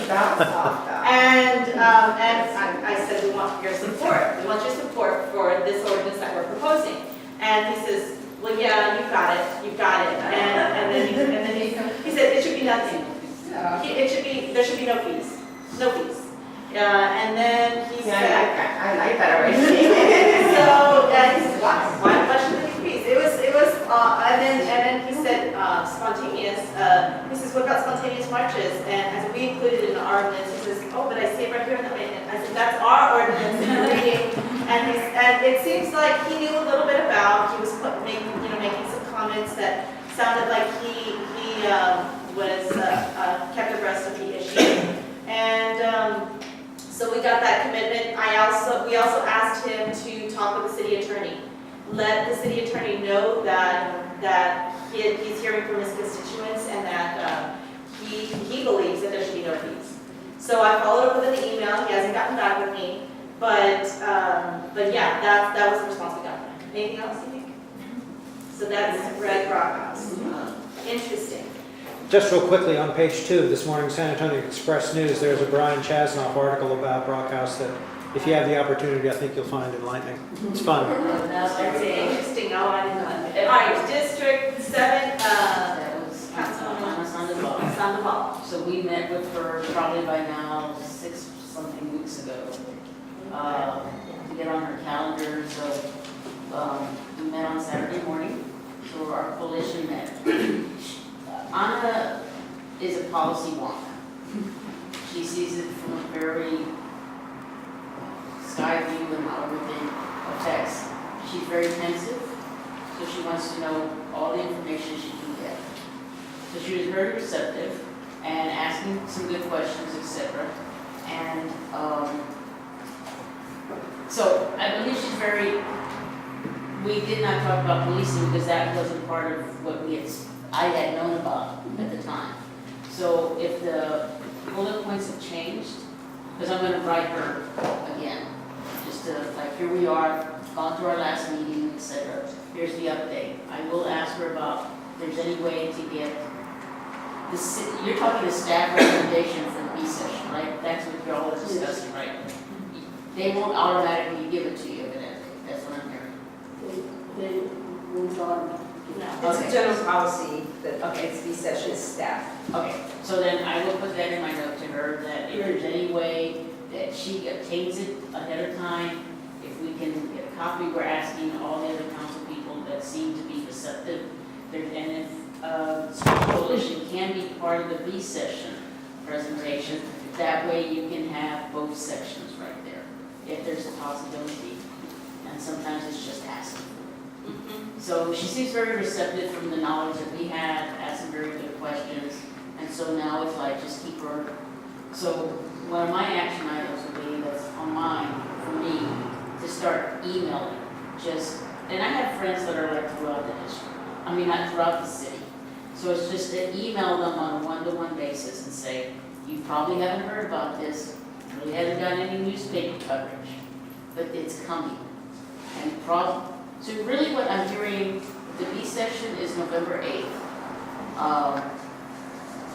That's soft. And And I said, we want your support. We want your support for this ordinance that we're proposing. And he says, well, yeah, you've got it. And then he said, it should be nothing. There should be no fees. And then he Yeah, said, I like that already. so, he said, why should there be fees? And then he said, spontaneous, he says, what about spontaneous marches? And I said, we included it in our ordinance. He says, oh, but I see it right here in the, I said, that's our ordinance that you're reading. And it seems like he knew a little bit about, he was making some comments that sounded like he was kept abreast of the issue. And so we got that commitment. We also asked him to talk with the city attorney. Let the city attorney know that he's hearing from his constituents and that he believes that there should be no fees. So I followed up with an email. He hasn't gotten back with me, but yeah, that was the response we got from him. Anything else you think? So that's Red Rock House. Interesting. Just real quickly, on page 2 of this morning's San Antonio Express News, there's a Brian Chasnoff article about Brockhouse that, if you have the opportunity, I think you'll find enlightening. It's fun. That's interesting. No, I didn't know. All right, District 7, That was Councilwoman Sandoval. Sandoval. So we met with her probably by now 6-something weeks ago to get on her calendar. So we met on Saturday morning. So our coalition met. Anna is a policy wonk. She sees it from a very sky view and how everything affects. She's very pensive, so she wants to know all the information she can get. So she was very receptive and asking some good questions, etc. And so I believe she's very. We did not talk about policing because that wasn't part of what I had known about at the time. So if the bullet points have changed, because I'm going to write her again, just to like, here we are, gone through our last meeting, etc. Here's the update. I will ask her about if there's any way to get the you're talking the staff recommendation for the B session, right? That's what you're all discussing, right? They won't automatically give it to you, evidently. That's what I'm hearing. They moved on. It's a general policy that it's B session staff. Okay, so then I will put that in my note to her, that if there's any way that she obtains it ahead of time, if we can get a copy, we're asking all the other council people that seem to be receptive. And if Street Coalition can be part of the B session presentation, that way you can have both sections right there, if there's a possibility. And sometimes it's just asking. So she seems very receptive from the knowledge that we had, asked some very good questions, and so now it's like just keep her. So one of my action items would be that's on mine for me to start emailing. And I have friends that are like throughout the district. I mean, not throughout the city. So it's just to email them on a one-to-one basis and say, you probably haven't heard about this, really hasn't got any newspaper coverage, but it's coming. And so really what I'm hearing, the B session is November 8th.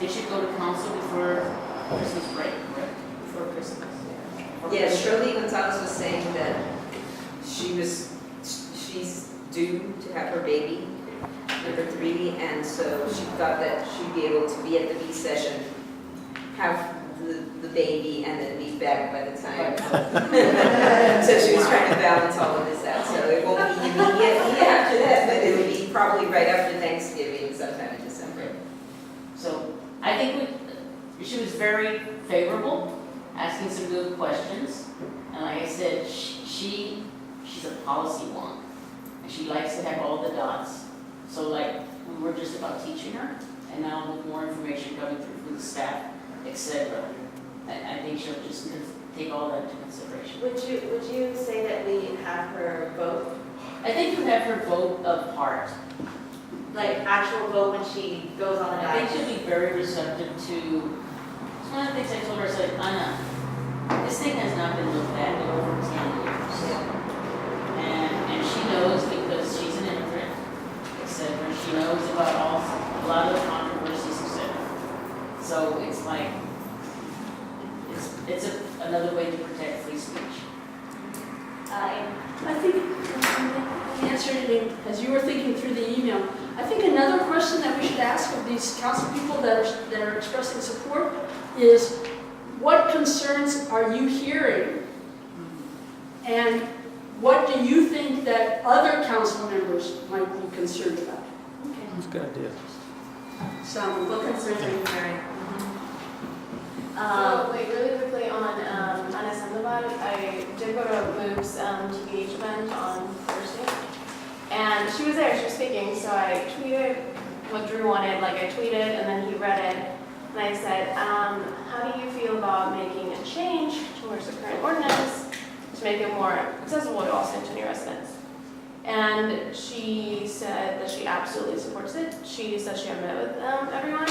It should go to council before Christmas break, right? Before Christmas. Yeah, Shirley Gonzalez was saying that she's due to have her baby, number 3, and so she thought that she'd be able to be at the B session, have the baby, and then be back by the time. So she was trying to balance all of this out, so it won't be immediately after that, but it will be probably right after Thanksgiving, sometime in December. So I think she was very favorable, asking some good questions. And like I said, she's a policy wonk. And she likes to have all the dots. So like, we were just about teaching her, and now with more information coming through from the staff, etc. I think she'll just take all that into consideration. Would you say that we have her vote? I think you have her vote of heart. Like actual vote when she goes on the I ballot? think she'll be very receptive to, it's one of the things I told her, I said, Anna, this thing has not been looked at in over 10 years. And she knows because she's an immigrant, etc. She knows about a lot of the controversies, etc. So it's like, it's it's another way to protect free speech. I think, you answered it as you were thinking through the email. I think another question that we should ask of these council people that are expressing support is, what concerns are you hearing? And what do you think that other council members might be concerned about? That's a good idea. So, What concerns are you hearing? Wait, really quickly on Sandoval, I did go to Boob's TBH event on Thursday, and she was there, she was speaking, so I tweeted what Drew wanted, like I tweeted, and then he read it, and I said, how do you feel about making a change towards the current ordinance to make it more accessible to all San Antonio residents? And she said that she absolutely supports it. She said she had met with everyone.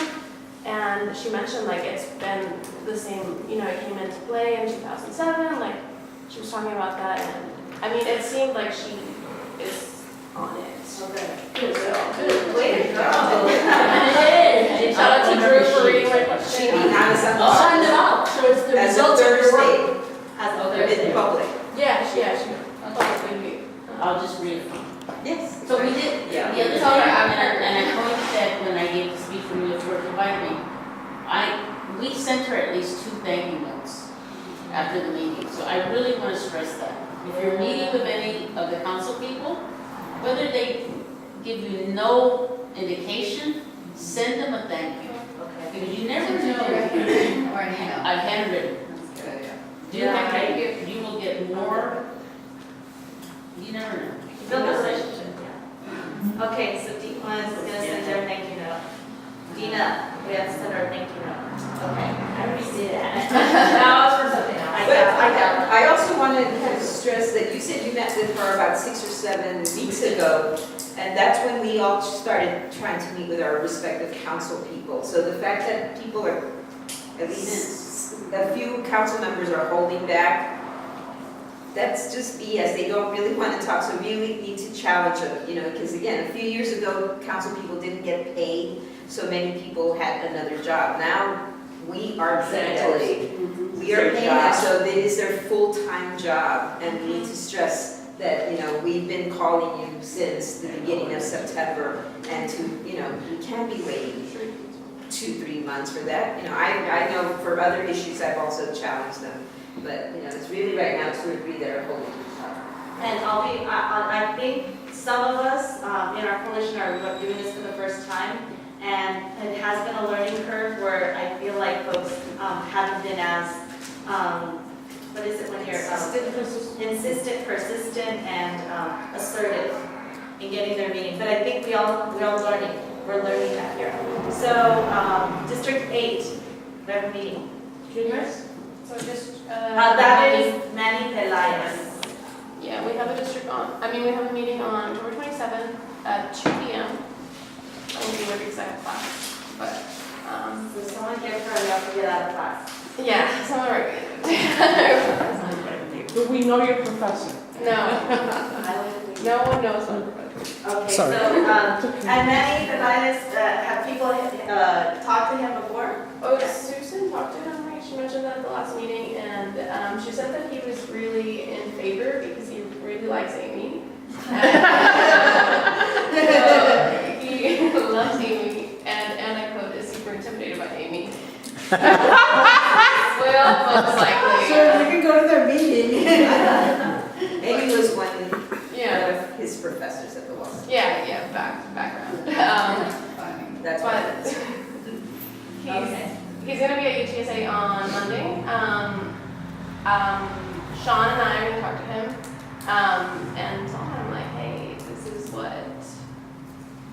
And she mentioned, like, it's been the same, you know, it came into play in 2007, like, she was talking about that, and, I mean, it seemed like she is on it. okay. Good. Way to go. Shout out to Drew for reading my question. I'll sign it out, so it's the As a results of third your work. state, As in public. Yeah, she publicly. I'll just read it from. Yes. So we did, Yeah. the other Tell her thing, after. and I told you that when I gave the speech when you were invited me, we sent her at least 2 thank you notes after the meeting. So I really want to stress that. If you're meeting with any of the council people, whether they give you no indication, send them a thank you. Okay. Because you never know. Or an email. I've handwritten. That's a good idea. Do Yeah, thank you, you will get more. You never know. Build a relationship, yeah. Okay, so Dina is gonna send her thank you note. Dina, we have to send her a thank you note. Okay, I already did that. Now it's for something else. But I also wanted to kind of stress that you said you met with her about 6 or 7 weeks ago, and that's when we all started trying to meet with our respective council people. So the fact that people are, at least a few council members are holding back, that's just BS. They don't really want to talk, so we really need to challenge them, you know, because again, a few years ago, council people didn't get paid, so many people had another job. Now, we are paid. We are paying them, so it is their full-time job, and we need to stress that, you know, we've been calling you since the beginning of September, and to, you know, we can't be waiting 2-3 months for that. You know, I know for other issues, I've also challenged them, but, you know, it's really right now 2 or 3 that are holding us up. And I think some of us in our coalition are doing this for the first time, and it has been a learning curve where I feel like folks haven't been as, what is it when you're insistent, persistent, and assertive in getting their meeting. But I think we're all learning. We're learning that here. So District 8, we have a meeting. Juniors? So just, That is Manny Pelaez. yeah, we have a district we have a meeting on October 27th at 2 p.m. I won't be with the exact class, but, So someone get her enough to get out of class. yeah, someone recommended. Do we know your professor? No, no one knows my professor. Okay, Sorry. so, and Manny Pelaez, have people talked to him before? Oh, Susan talked to him, right? She mentioned that at the last meeting, and she said that he was really in favor because he really likes Amy. So he loves Amy, and I quote, is super intimidated by Amy. Well, most likely. So you can go to their meeting. Maybe was one Yeah, of his professors at the law school. yeah, background. That's But why. he's gonna be at UTSA on Monday. Sean and I are gonna talk to him, and tell him like, hey, this is what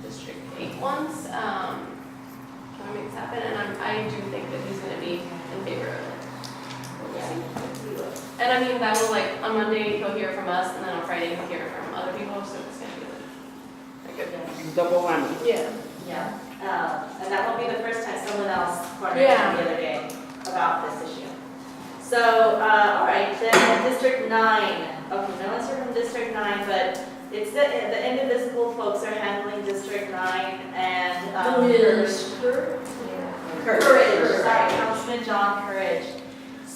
District 8 wants. Can we make this happen? And I do think that he's gonna be in favor of it. We'll see. And I mean, that will like, on Monday he'll hear from us, and then on Friday he'll hear from other people, so it's gonna be like a good. Double whammy. Yeah. Yeah, and that won't be the first time someone else coordinated the other day about this issue. So, all right, then District 9. Okay, no one's here from District 9, but it's the indivisible folks are handling District 9 and. Who is? Courage, sorry, Councilman John Courage.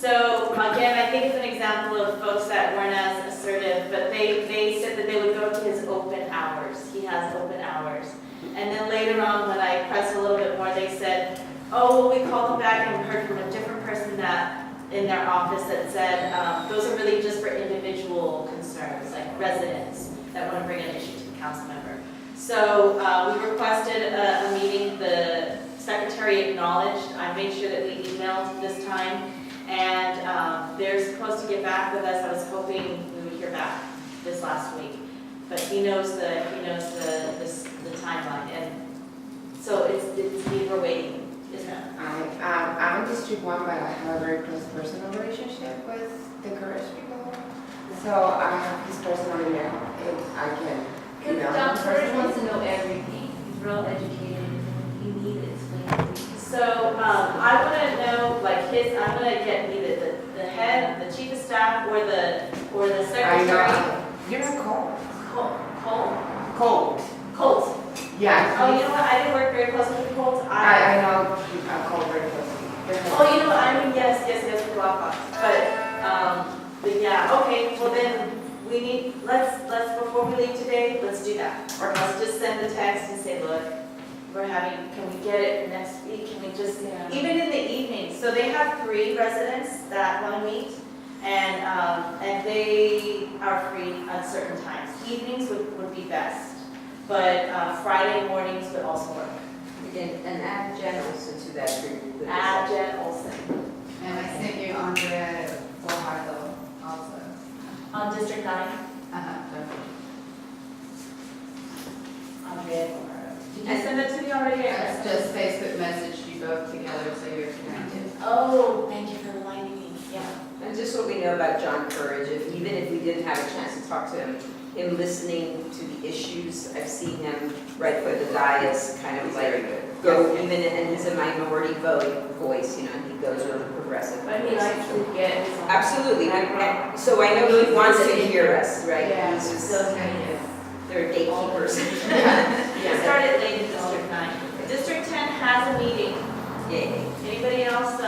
So again, I think it's an example of folks that weren't as assertive, but they said that they would go to his open hours. He has open hours. And then later on, when I pressed a little bit more, they said, oh, well, we called them back and heard from a different person that in their office that said, those are really just for individual concerns, like residents that want to bring an issue to the council member. So we requested a meeting. The secretary acknowledged. I made sure that we emailed this time. And they're supposed to get back with us. I was hoping we would hear back this last week. But he knows the timeline. And so we're waiting. Yes, ma'am. I'm in District 1, but I have a very close personal relationship with the Courage people. So I have his personal email, and I can, you know. Because Dr. Courage wants to know everything. He's real educated. He needs it explained. So I want to know, like I want to get either the head, the chief of staff, or the secretary. I know. You're not cold. Cold. Colt. Yeah. Oh, you know what? I didn't work very closely with Colt. I know. I'm cold very closely. Oh, you know what? I mean, yes, for Dropbox. But yeah, okay. Well then, we need. Let's before we leave today, let's do that. Or let's just send the text and say, look, can we get it next week? Can we just, even in the evening? So they have 3 residents that want to meet, and they are free at certain times. Evenings would be best, but Friday mornings would also work. And add Jen also to that group. Add Jen Olson. And I sent you on the Fajardo also. On District 9? Okay. Did you send it to me already? I just Facebook messaged you both together so you're connected. Oh, thank you for reminding me. Yeah. And just what we know about John Courage, even if we didn't have a chance to talk to him listening to the issues, I've seen him right for the dais, kind of like go even, and he's a minority voice, you know, and he goes with a progressive. But he likes to get his own. Absolutely. So I know he wants to hear us, right? Yeah. He's just, So kind of. they're gatekeepers. We started late in District 9. District 10 has a meeting. Yay. Anybody else,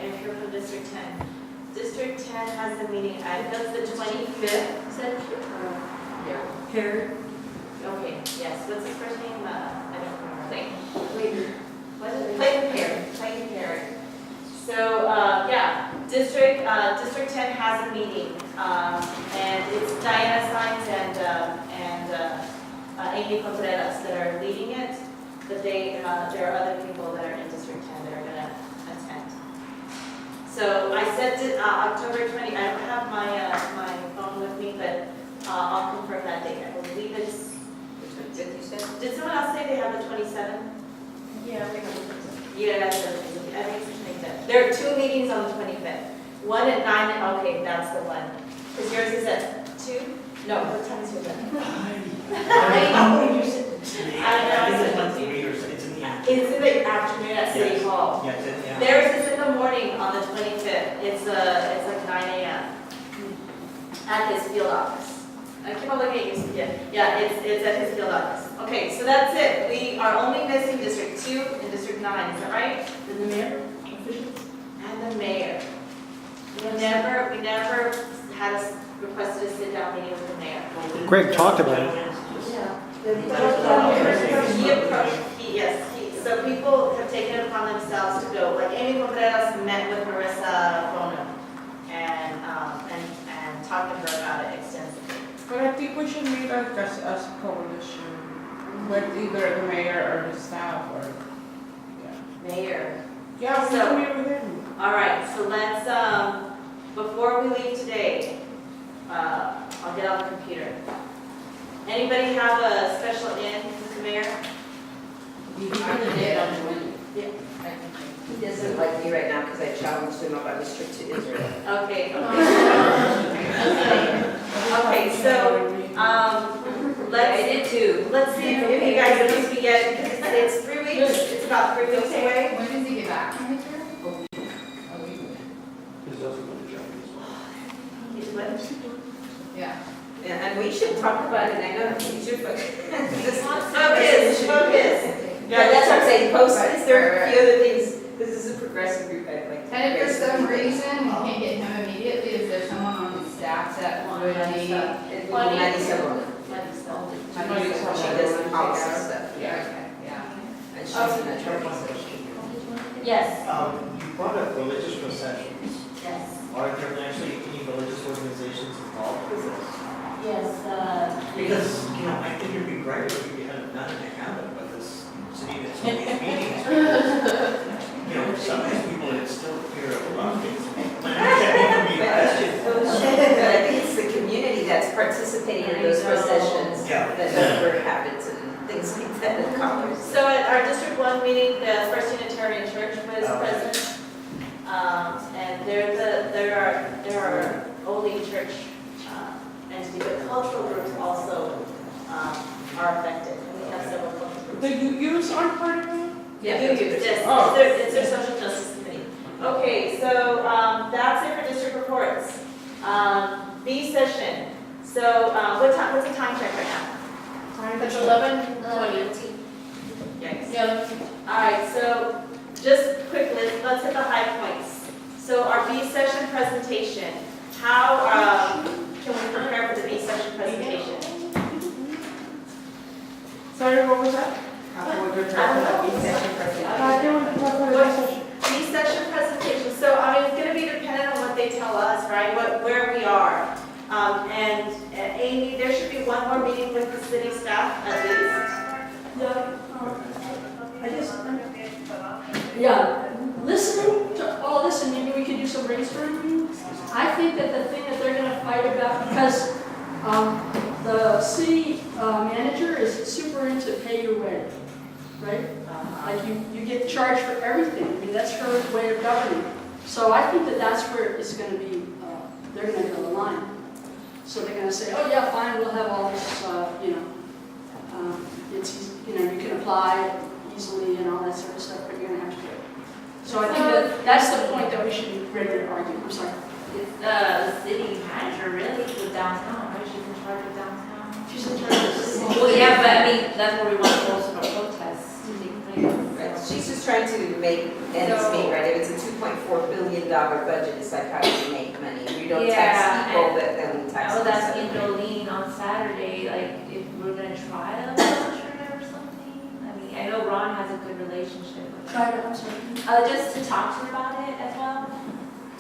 if you're from District 10? District 10 has a meeting, I think that's the 25th, is that true? Yeah. Perry. Okay, yes, what's his first name? I don't remember. Clayton. What is it? Clayton Perry. So, yeah, District 10 has a meeting, and it's Diana Sines and Amy Contreras that are leading it, but there are other people that are in District 10 that are going to attend. So I said October 20, I don't have my phone with me, but I'll confirm that date. I believe it's, did someone else say they have the 27th? Yeah, we have. Yeah, that's the, I think it's the 25th. There are 2 meetings on the 25th. One at 9, okay, that's the one. Because yours is at 2? No, what time is yours at? It's in the afternoon at City Hall. Yes, yeah. Theirs is in the morning on the 25th. It's like 9 a.m. at his field office. I keep on looking at you. Yeah, it's at his field office. Okay, so that's it. We are only missing District 2 and District 9. Is that right? And the mayor, officials? And the mayor. We never had requested a sit-down meeting with the mayor. Greg talked about it. Yeah. So people have taken it upon themselves to go, like Amy Contreras met with Marissa Bono and talked to her about it extensively. But I think we should meet as a coalition with either the mayor or his staff or, Mayor. Yeah, we So- can meet with him. All right, so let's, before we leave today, I'll get on the computer. Anybody have a special in with the mayor? You did on the 20th. Yeah. He doesn't like me right now because I challenged him about his trip to Israel. Okay. Okay, so, I did too. let's see if you guys at least we get, because it's 3 weeks, it's about 3 weeks away. When does he get back? Yeah. Yeah, and we should talk about it. I know that we should, but Focus. yeah, that's what I'm saying. Post this. There are a few other things. This is a progressive group. I like And if for some reason we can't get him immediately, is there someone on the staff that would be? She does the policy stuff. Yeah, okay, yeah. And she's an attorney, so she. Yes, You brought up religious processions. yes, Are there actually any religious organizations involved with this? yes, Because, I think it'd be great if we had none in the habit of this city that's in these meetings. Some of these people that still hear a lot of things. But I think it's the community that's participating in those processions Yeah. that over habits and things like that in college. So at our District 1 meeting, the First Unitarian Church was Okay. present. And there are only church entities, but cultural groups also are affected. And we have several cultural groups. The UUs aren't part of it? Yeah, yes, Oh. it's their social justice committee. Okay, so that's it for district reports. B session. So what's the time check right now? It's 11:20. Yikes. Yeah. All right, so just quickly, let's hit the high points. So our B session presentation, how can we prepare for the B session presentation? Sorry, what was that? B session presentation, so it's going to be dependent on what they tell us, right, where we are. And Amy, there should be one more meeting with the city staff at least. Listening to all this, and maybe we could do some brainstorming. I think that the thing that they're gonna fight about, because the city manager is super into pay your way, right? Like you get charged for everything. I mean, that's her way of governing. So I think that that's where it's gonna be, they're gonna draw the line. So they're gonna say, oh yeah, fine, we'll have all this, you can apply easily and all that sort of stuff, but you're gonna have to do it. So I think that's the point that we should be ready to argue. I'm sorry. It's the city manager really with downtown, right? She's in charge of downtown. She's in charge of the city. Well, yeah, but I mean, that's where we want most of our protests to take place. Right, she's just trying to make ends meet, right? If it's a $2.4 billion budget, it's like, how do you make money? You don't tax people, but then we tax I was them. asking Jolene on Saturday, like, if we're gonna try to launch her or something. I mean, I know Ron has a good relationship with her. Try to, I'm sorry. Just to talk to her about it as well.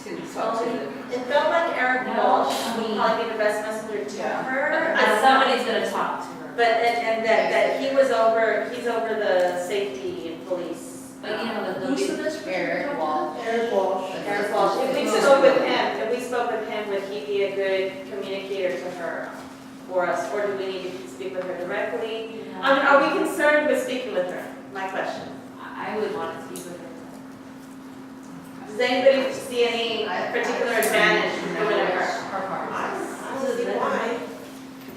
To talk to them. It felt like Eric No, Walsh I would mean- probably be the best messenger to her. But somebody's gonna talk to her. But, and that he's over the safety and police. But you know, the Who's the best? Eric Walsh. Eric Walsh. Eric Walsh. If we spoke with him, would he be a good communicator to her for us? Or do we need to speak with her directly? I mean, are we concerned with speaking with her? My question. I would want to speak with her. Does anybody see any particular advantage in doing it her? I don't see why.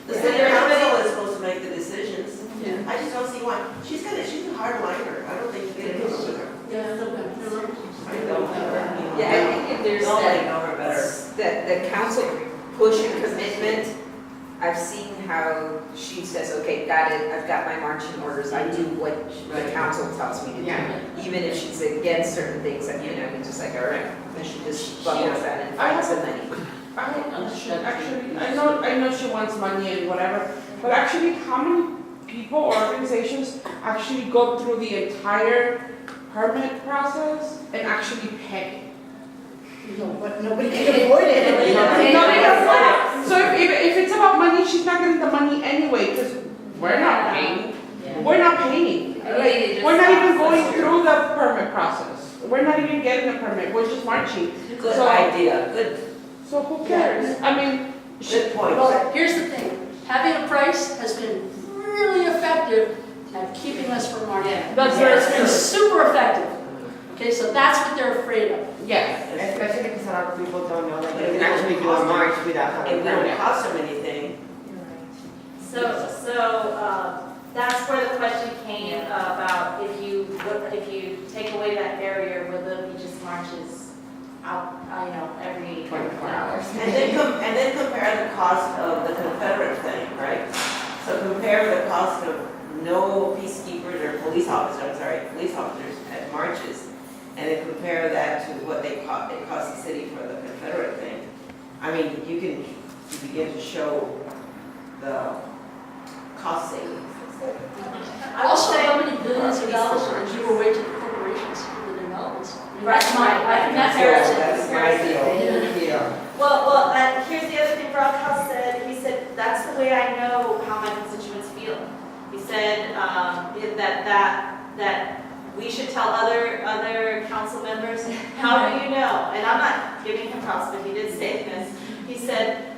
The Is city there council anybody- is supposed to make the decisions. Yeah. I just don't see why. She's a hard liner. I don't think you get it with her. Yeah, I don't. Yeah, I think if there's Nobody know her better. the council push and commitment, I've seen how she says, okay, got it, I've got my marching orders, I do what the council tells me to do. Even if she's against certain things, we're just like, all right, then she just bubbles that and finds the money. I know she wants money and whatever, but actually, how many people or organizations actually go through the entire permit process and actually pay? No, but nobody can afford it. Nobody can afford it. So if it's about money, she's not getting the money anyway, because we're not paying. We're not paying. We're not even going through the permit process. We're not even getting a permit, we're just marching. Good idea, good, So who cares? I mean, good point. Well, here's the thing. Having a price has been really effective at keeping us from marching. It's been super effective. Okay, so that's what they're afraid of. yes. Especially because a lot of people don't know that they can actually do a march without having It a won't permit. cost them anything. So that's where the question came about if you take away that barrier, would there be just marches out, every 24 hours. And then compare the cost of the Confederate thing, right? So compare the cost of no peacekeepers or police officers at marches, and then compare that to what it cost the city for the Confederate thing, I mean, you can begin to show the cost savings. Also, how many billions of dollars are you away to the corporations for the developments? Right, I think that's That's my deal. Yeah. Well, here's the other thing Brockhouse said. He said, that's the way I know how my constituents feel. He said that we should tell other council members, how do you know? And I'm not giving him props, but he did say this. He said,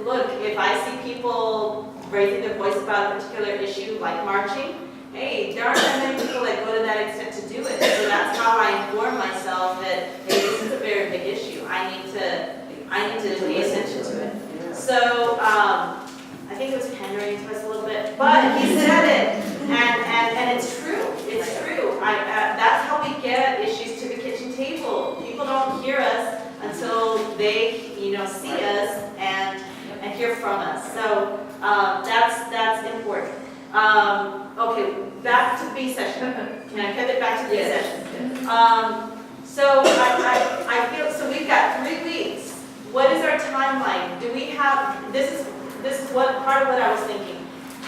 look, if I see people raising their voice about a particular issue like marching, hey, there aren't that many people that go to that extent to do it. So that's how I inform myself that, hey, this is a very big issue. I need to pay attention to it. So I think it was pandering to us a little bit, but he said it, and it's true. It's true. That's how we get issues to the kitchen table. People don't hear us until they, see us and hear from us. So that's important. Okay, back to B session. Can I pivot back to B session? So I feel, so we've got 3 weeks. What is our timeline? Do we have, this is what part of what I was thinking.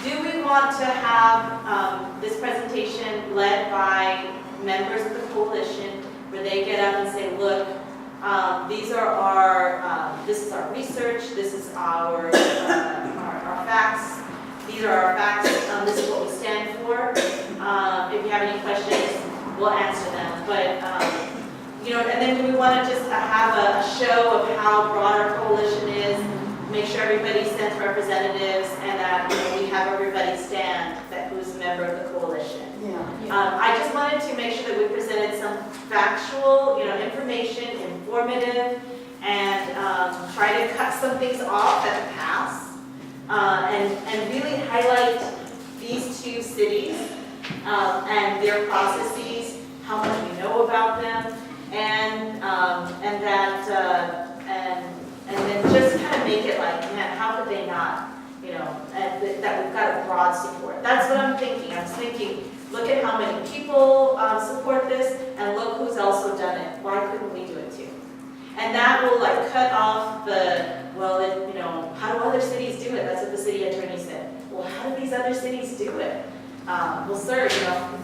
Do we want to have this presentation led by members of the coalition where they get up and say, look, this is our research, this is our facts, these are our facts, this is what we stand for. If you have any questions, we'll answer them. But, and then do we want to just have a show of how broad our coalition is, make sure everybody sends representatives, and that we have everybody stand who's a member of the coalition. I just wanted to make sure that we presented some factual, information, informative, and try to cut some things off at the pass, and really highlight these 2 cities and their processes, how much we know about them, and then just kind of make it like, man, how could they not, that we've got a broad support. That's what I'm thinking. I was thinking, look at how many people support this, and look who's also done it. Why couldn't we do it too? And that will like cut off the, how do other cities do it? That's what the city attorney said. Well, how do these other cities do it? Well, sir,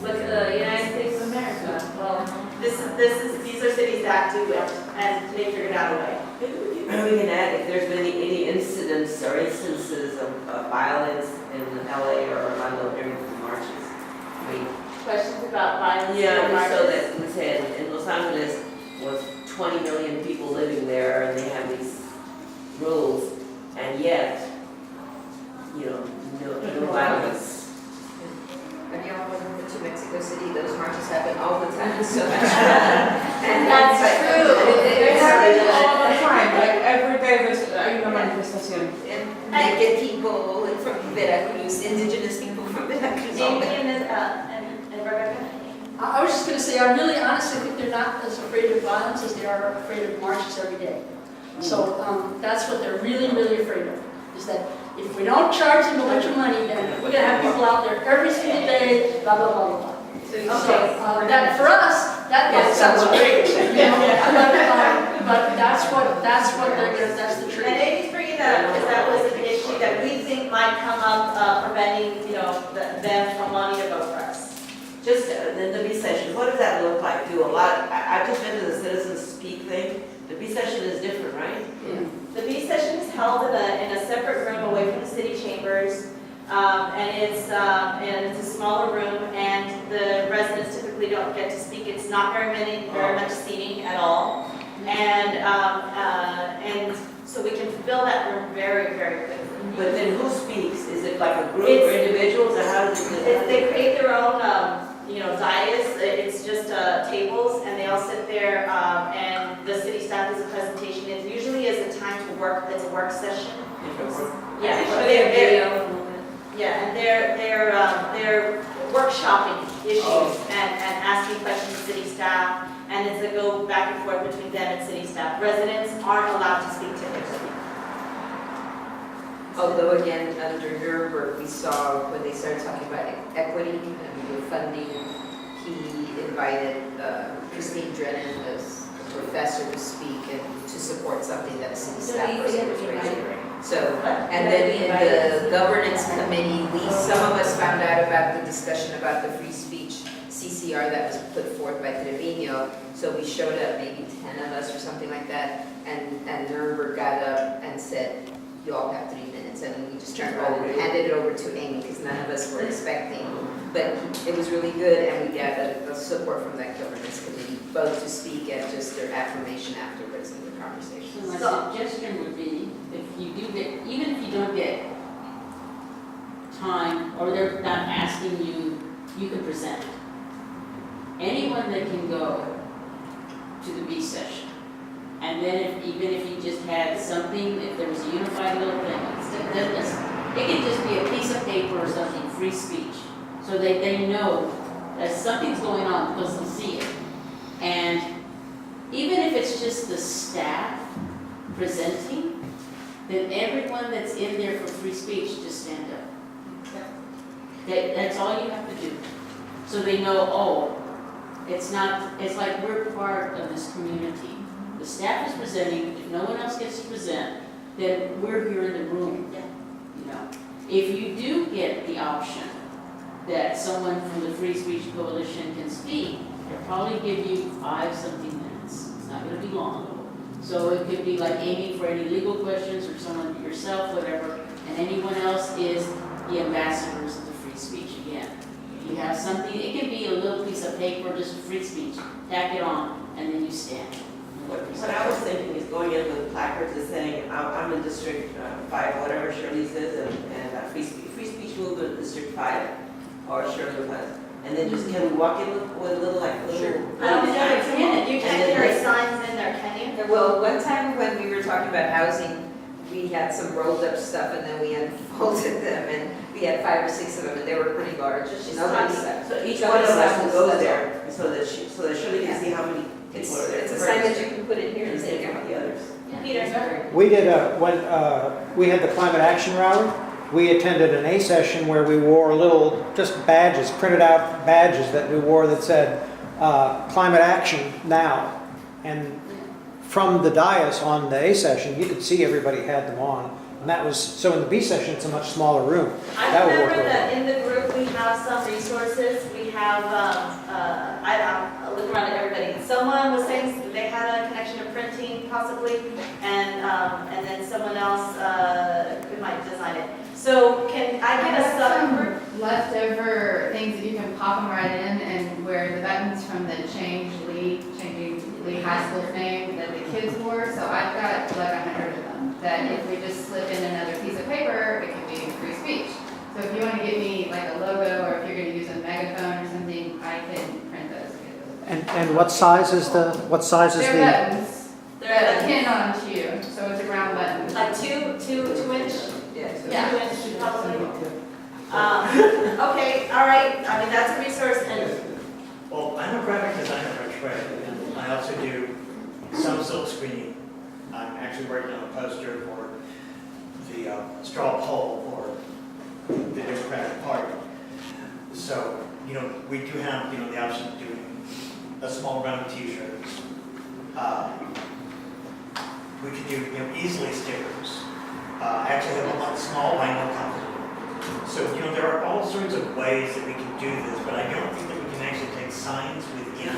look at the United States of America. Well, these are cities that do it, and they figured out a way. We can add if there's been any incidents or instances of violence in LA or Orlando during the marches. Questions about violence? Yeah, so that we said in Los Angeles was 20 million people living there, and they have these rules, and yet, no violence. When y'all went to Mexico City, those marches happen all the time, so. And that's true. It happens all the time, like every day there's a manifestation. And naked people from Veracruz, indigenous people from Veracruz. And Rebecca? I was just going to say, I really honestly think they're not as afraid of violence as they are afraid of marches every day. So that's what they're really, really afraid of, is that if we don't charge them a bunch of money, then we're going to have people out there every single day, blah, blah, blah, blah. Okay. So that for us, that sounds great. But that's the truth. And Amy's bringing that up because that was an issue that we think might come up, preventing, them from wanting to vote for us. Just the B session, what does that look like? I've just been to the Citizens Speak thing. The B session is different, right? Yeah. The B session is held in a separate room away from the city chambers, and it's a smaller room, and the residents typically don't get to speak. It's not very much seating at all, and so we can fill that room very, very quickly. But then who speaks? Is it like a group or individuals, or how does it? They create their own, dais. It's just tables, and they all sit there, and the city staff does a presentation. It usually is a time to work. It's a work session. Yeah, and they're workshopping issues and asking questions to city staff, and it's a go back and forth between them and city staff. Residents aren't allowed to speak typically. Although again, under your work, we saw when they started talking about equity and we were funding he invited Christine Drennan as a professor to speak and to support something that a city staff person was raising. So, and then in the governance committee, some of us found out about the discussion about the free speech CCR that was put forth by Trevino. So we showed up, maybe 10 of us or something like that, and Nuremberg got up and said, you all have 3 minutes, and we just turned around and handed it over to Amy because none of us were expecting. But it was really good, and we got the support from that governance committee, both to speak and just their affirmation afterwards in the conversation. So my suggestion would be, if you do get, even if you don't get time, or they're not asking you, you can present. Anyone that can go to the B session. And then even if you just had something, if there was a unified little thing, it can just be a piece of paper or something, free speech. So they know that something's going on because they'll see it. And even if it's just the staff presenting, then everyone that's in there for free speech just stand up. That's all you have to do. So they know, oh, it's like we're part of this community. The staff is presenting, if no one else gets to present, then we're here in the room. You know, if you do get the option that someone from the Free Speech Coalition can speak, they'll probably give you 5-something minutes. It's not going to be long. So it could be like Amy for any legal questions, or someone yourself, whatever, and anyone else is the ambassadors of the free speech again. You have something, it can be a little piece of paper, just free speech, tack it on, and then you stand. What I was thinking is going in with placards and saying, I'm in District 5, whatever Shirley's is, and free speech movement, District 5, or Shirley was. And then just, can we walk in with little, like, little... You can't carry signs in there, can you? Well, one time when we were talking about housing, we had some rolled up stuff and then we unfolded them and we had 5 or 6 of them and they were pretty large. So each one of us will go there so that Shirley can see how many people are there. It's a sign that you can put in here and take take out out the others. Peter? We did, when we had the climate action rally, we attended an A session where we wore little, just badges, printed out badges that we wore that said, climate action now. And from the dais on the A session, you could see everybody had them on. And that was, so in the B session, it's a much smaller room. That I would work remember really that in the group, we have some resources. We have, I look around at everybody. Someone was saying that they had a connection to printing possibly, and then someone else might design it. So can I get a subgroup? Leftover things that you can pop them right in, and where the buttons from the changing Lee High School thing that the kids wore. So I've got like 100 of them. That if we just slip in another piece of paper, it can be free speech. So if you want to give me like a logo, or if you're going to use a megaphone or something, I can print those. And what size is the? They're buttons. They're a pin on them too, so it's a round button. Like 2 inch? Yeah. 2 inch probably. Okay, all right. I mean, that's a resource and. Well, I'm a graphic designer by trade, and I also do some silk screening. I'm actually working on a poster for the straw poll for the Democratic Party. So, we do have, the option of doing a small round of t-shirts. We could do, easily stickers. I actually have a lot of small vinyl company. So, there are all sorts of ways that we can do this, but I don't think that we can actually take signs within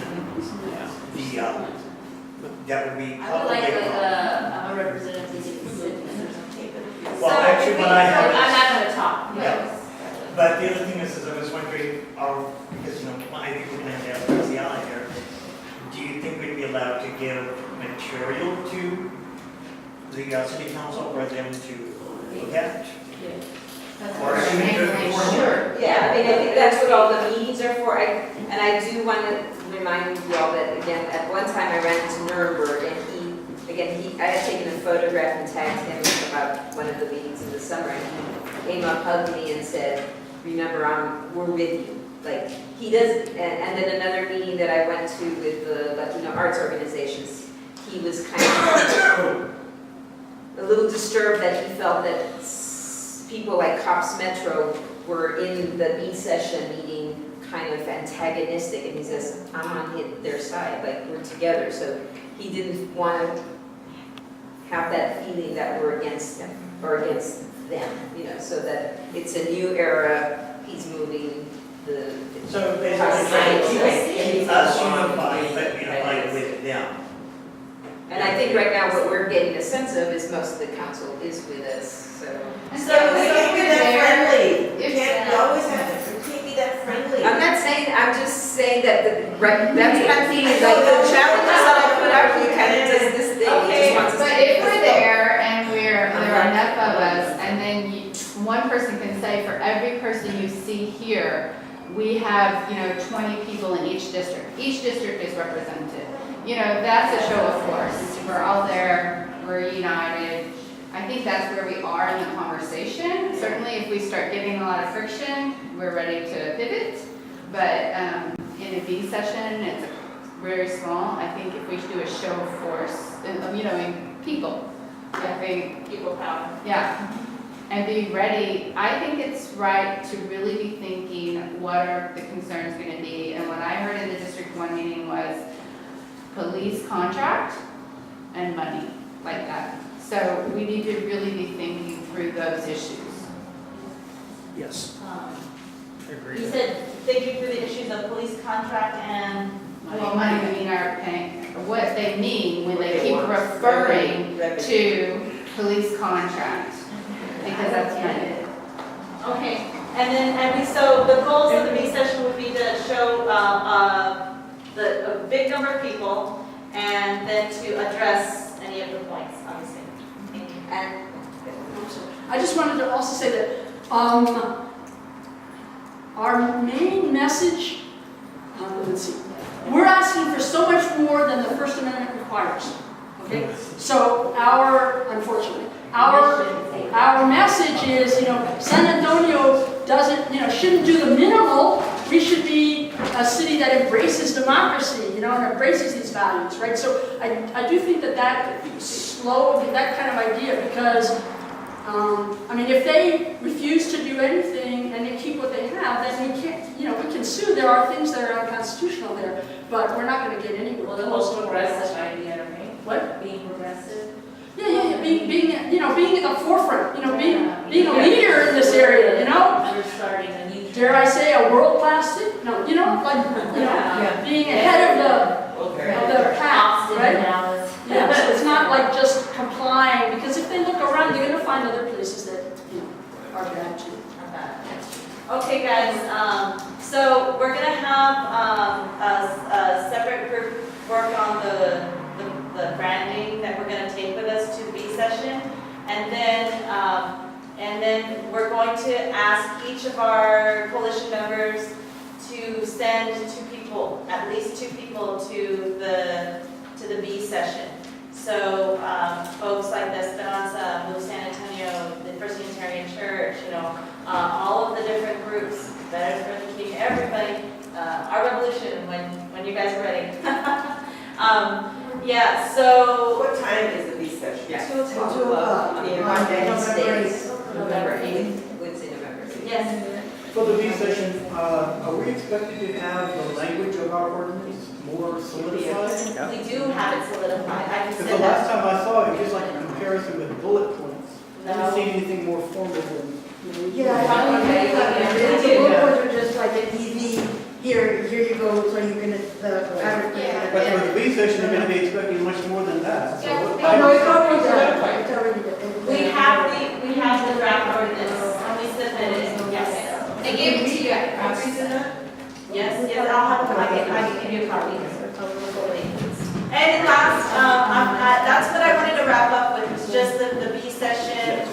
the, that would be I would probably. like a representative to sit and there's some tape. Well, actually, what I have. I'm not gonna talk. Yeah. But the other thing is I was wondering, because, I think we're going to have RCI here, do you think we'd be allowed to give material to the city council for them to look at? Or should we do it before? Sure. Yeah, I think that's what all the meetings are for. And I do want to remind you all that, again, at one time I ran into Nuremberg and I had taken a photograph and tagged him about one of the meetings in the summer, and he came up, hugged me, and said, "Remember, we're with you." Like he does. And then another meeting that I went to with the Latino arts organizations, he was kind of a little disturbed that he felt that people like Cops Metro were in the B session meeting, kind of antagonistic, and he says, I'm on their side, like, we're together, so he didn't want to have that feeling that we're against him, or against them, you know, so that it's a new era, he's moving the. So basically, trying to keep us unified, but unified with them. And I think right now what we're getting a sense of is most of the council is with us, so. So we can't be that friendly. If- You always have to, we can't be that friendly. I'm not saying, I'm just saying that that's what I'm feeling, like the challenges that I put out, he kind of does this thing, he just wants us to. But if we're there and there are enough of us, and then one person can say, for every person you see here, we have, 20 people in each district. Each district is represented. That's a show of force. We're all there, we're united. I think that's where we are in the conversation. Certainly if we start getting a lot of friction, we're ready to pivot. But in a B session, it's very small. I think if we do a show of force, in people, I think People power. yeah, and be ready. I think it's right to really be thinking, what are the concerns going to be? And what I heard in the District 1 meeting was police contract and money, like that. So we need to really be thinking through those issues. Yes, I agree. You said thinking through the issues of police contract and. Well, money, are paying, what they mean when they keep referring to police contract, because that's money. Okay, so the goals of the B session would be to show a big number of people, and then to address any of the points, obviously. And I just wanted to also say that our main message, let's see, we're asking for so much more than the First Amendment requires. Okay, so unfortunately, our message is, San Antonio doesn't, shouldn't do the minimal. We should be a city that embraces democracy, and embraces these values, right? So I do think that that kind of idea, because if they refuse to do anything and they keep what they have, then we can't, we can sue. There are things that are unconstitutional there, but we're not going to get anywhere. Well, the most progressive idea, right? What? Being progressive. Yeah. Being at the forefront. Being a leader in this area. We're starting a new. Dare I say a world-class city? No. Being ahead of the pack, right? Yeah. So it's not like just complying, because if they look around, they're going to find other places that are bad too. Okay, guys, so we're gonna have a separate group work on the branding that we're gonna take with us to B session, and then we're going to ask each of our coalition members to send at least two people to the B session. So folks like the Esperanza, Move San Antonio, the First Unitarian Church, all of the different groups, Better for Education, everybody, our revolution when you guys are ready. So. What time is the B session? 2 o'clock. On Wednesdays, November 8th. Wednesday, November 8th. Yes. For the B session, are we expected to have the language of our ordinance more solidified? We do have it solidified. I just Because said the last that. time I saw it, it was just like a comparison with bullet points. I didn't see anything more formal than. Yeah, the bullet points are just like an easy, here you go, so you can, But for the B session, they're gonna be expecting much more than that. So Yeah, what- No, it's already done, it's already done. We have the draft ordinance, and we submitted it, yes. They gave it to you at copies of that? Yes, I'll have a copy, I can give you a copy. And last, that's what I wanted to wrap up with, was just the B session.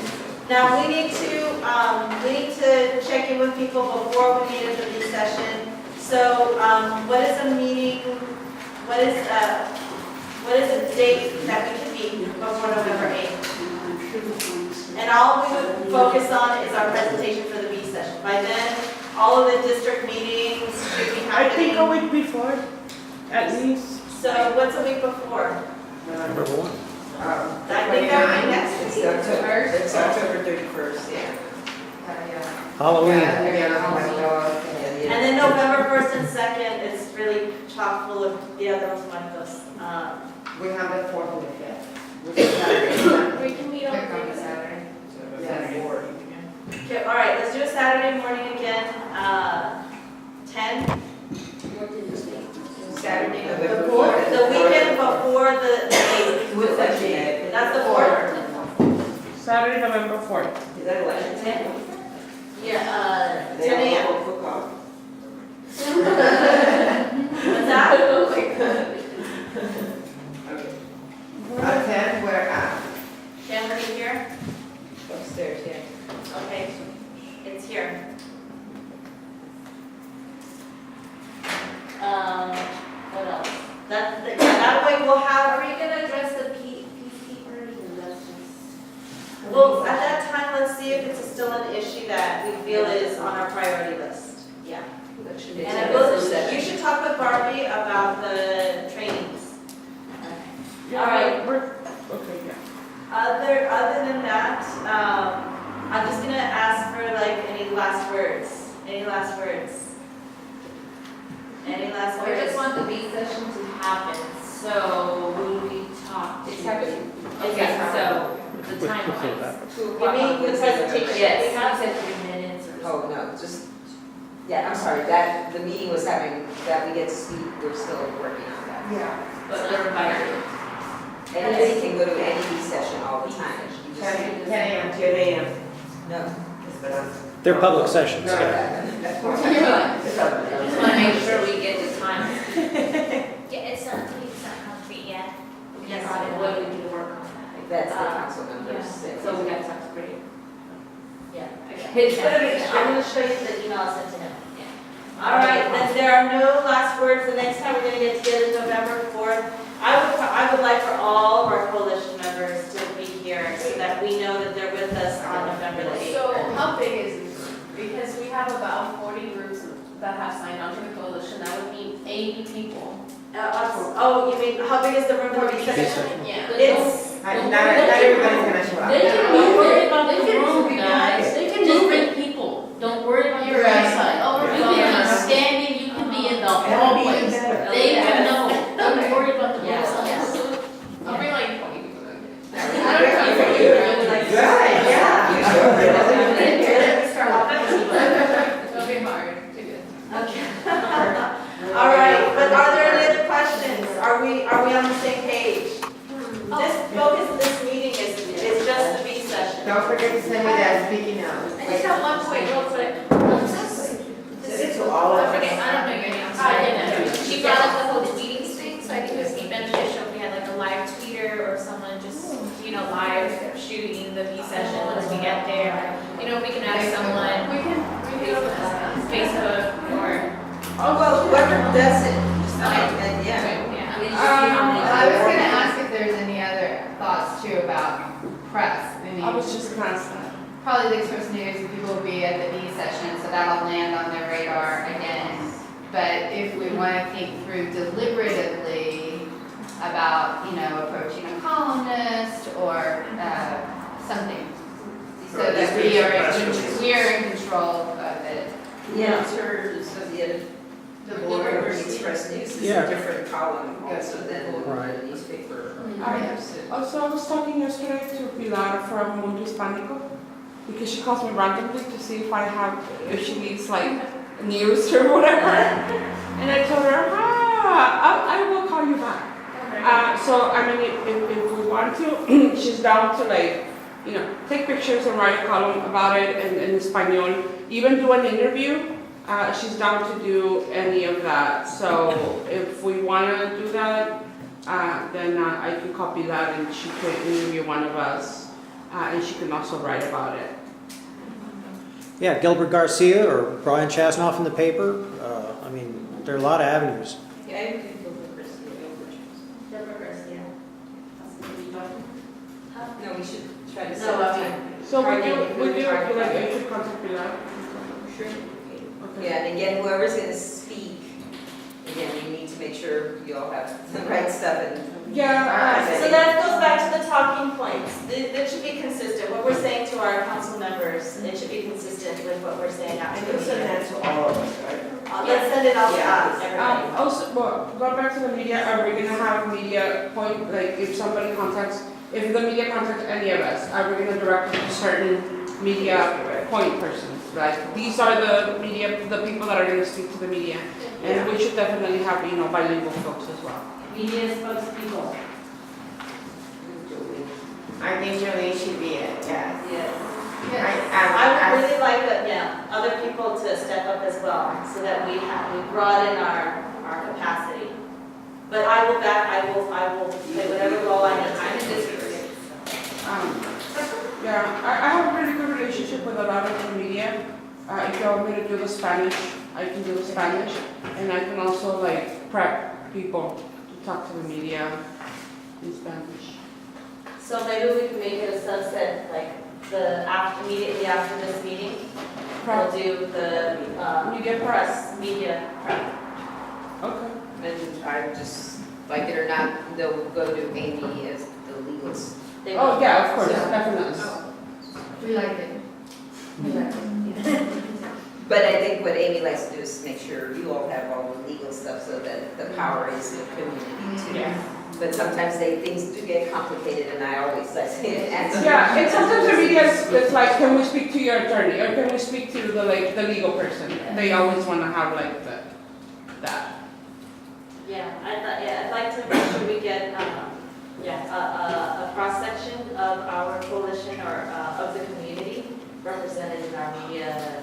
Now, we need to check in with people before we meet at the B session. So, what is a meeting, what is a date that we can meet before November 8th? And all we would focus on is our presentation for the B session. By then, all of the district meetings should be I happening. think a week before, at least. So what's a week before? Number one. I think that would be next week. It's October 31st, yeah. Halloween. Yeah, And then November 1st and 2nd, it's really chock full of Dia de los Muertos. We have the 4th and the 5th. Which is Saturday. We can meet on Pick on the Saturday. Okay, all right, let's do a Saturday morning again, 10. Saturday, The November 4th, 4th. the weekend before the 8th. What's that date? That's the 4th. Saturday, November 4th. Is that election? 10. Yeah, 10 a.m. Football. What's that? At 10, we're at. Can we be here? Upstairs, yeah. Okay, it's here. What else? That way we'll have, Are we gonna address the peacekeepers or that's just? well, at that time, let's see if it's still an issue that we feel is on our priority list. Yeah. And I will, you should talk with Barbie about the trainings. All right. Okay, yeah. Other than that, I'm just gonna ask for like any last words. Any last words? Any last We words? just want the B session to happen, so who do we talk to? It's happening. Okay, so the We'll say timeline. that. 2 You o'clock. mean the presentation? Yes, you said 3 minutes or Oh, something. no, just, yeah, I'm sorry, that, the meeting was having, that we get to speak, we're still working on that. Yeah. But they're invited. Anybody can go to any session all the time. You just- 10 a.m. No. They're public sessions, No, yeah. that's Just fine. wanna make sure we get the time. Yeah, it's not concrete yet. Yes, what do we do to work on that? That's the council members. Yeah, so we gotta talk to Brady. Yeah. His I'm gonna show you the email I sent to him. All right, then there are no last words. The next time we're gonna get together is November 4th. I would like for all of our coalition members to be here so that we know that they're with us on November the 8th. So how big is this group? Because we have about 40 groups that have signed on to the coalition, that would mean 80 people. Oh, you mean, how big is the room for reception? Yeah. It's, Not everybody's gonna show They up. can move, worry about They the can room, move, guys. they can Just move bring people. Don't worry about your You're right. website. Oh, You can be standing, you can be in the hallways. They can know. Don't worry about the Yeah. website. I'll bring like 20 people then. Good, yeah. It'll be hard to get. okay. All right, but are there any other questions? Are we on the same page? This focus of this meeting is just the B session. Don't forget to send me that speaking note. I just have one point real quick. Send it to all of I forget, us. I don't know your name, I'm sorry. She brought up the whole tweeting thing, so I think it would be beneficial if we had like a live tweeter or someone just, live shooting the B session once we get there. We can ask someone, We can open this. Facebook or. Oh, well, whoever does it, just and yeah. I was gonna ask if there's any other thoughts too about press. I mean, I was just gonna ask that. probably the Express News, people will be at the B session, so that'll land on their radar again. But if we want to think through deliberatively about, approaching a columnist or something, so that we are in control of it. Yeah, it's her, the board of Express News is Yeah. a different column also than Right. the newspaper. Also, I was talking yesterday to Pilar from Mundo Hispánico, because she calls me randomly to see if she needs like news or whatever. And I told her, I will call you back. So, I mean, if we want to, she's down to take pictures and write a column about it in Espanol, even do an interview. She's down to do any of that. So if we want to do that, then I can copy that and she can interview one of us, and she can also write about it. Yeah, Gilbert Garcia or Brian Chasnoff in the paper. There are a lot of avenues. Yeah, you can go for Christie. No, we should try to set up time. So we do like you should contact Pilar. Sure. Yeah, and again, whoever's gonna speak, again, you need to make sure you all have the right stuff and. Yeah, So that goes back to the talking points. That should be consistent. What we're saying to our council members, it should be consistent with what we're saying out to the media. to all of us, right? Let's send it out to Yeah. everybody. Also, well, going back to the media, are we gonna have media point, like if somebody contacts, if the media contacts any of us, are we gonna direct them to certain media point persons? Like, these are the media, the people that are gonna speak to the media. And we should definitely have, bilingual folks as well. Media spokespeople. I think Julie should be it, yes. Yes. I I would really like, other people to step up as well, so that we broaden our capacity. But I will play whatever role I need to. I'm in district. Yeah, I have a really good relationship with a lot of the media. If you want me to do the Spanish, I can do the Spanish. And I can also prep people to talk to the media in Spanish. So maybe we can make it a subset, like immediately after this meeting, we'll do the media prep. Okay. And I just, like it or not, they'll go to Amy as the legals. Oh, yeah, of course, So- definitely. We like it. We like it. But I think what Amy likes to do is make sure you all have all the legal stuff so that the power is the community too. Yeah. But sometimes things do get complicated and I always say answer. Yeah, and sometimes the media is like, can we speak to your attorney, or can we speak to the legal person? They always want to have that. Yeah, I'd like to make sure we get, a cross-section of our coalition or of the community represented in our media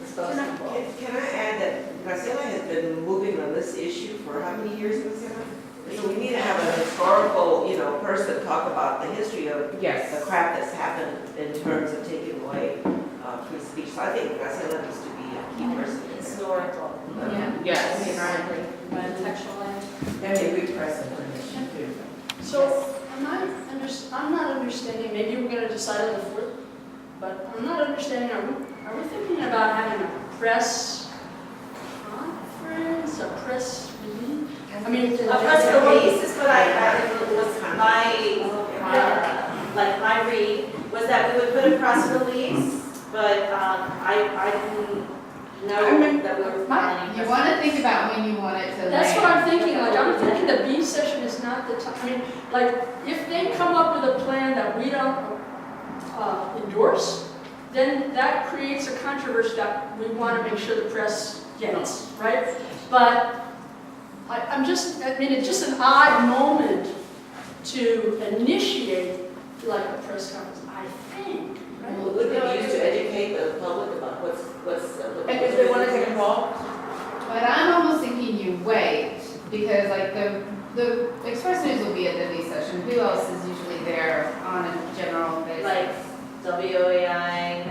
spokespeople. Can I add that Graciela has been moving on this issue for how many years, Graciela? So we need to have a historical, person talk about the history of Yes. the crap that's happened in terms of taking away free speech. So I think Graciela needs to be a key person. Historical. Yes. Contextual. And a good precedent too. So, I'm not understanding, maybe we're gonna decide on the 4th, but I'm not understanding, are we thinking about having a press conference, a press meeting? I mean, A press release is what was my read, was that we would put a press release, but I didn't know that we were planning. You want to think about when you want it to land. That's what I'm thinking, I'm thinking the B session is not the time, I mean, if they come up with a plan that we don't endorse, then that creates a controversy that we want to make sure the press gets, right? But it's just an odd moment to initiate a press conference, I think, right? Well, would be used to educate the public about what's. And if they want to get involved? But I'm almost thinking you wait, because the Express News will be at the B session. Who else is usually there on a general basis? Like WOAI,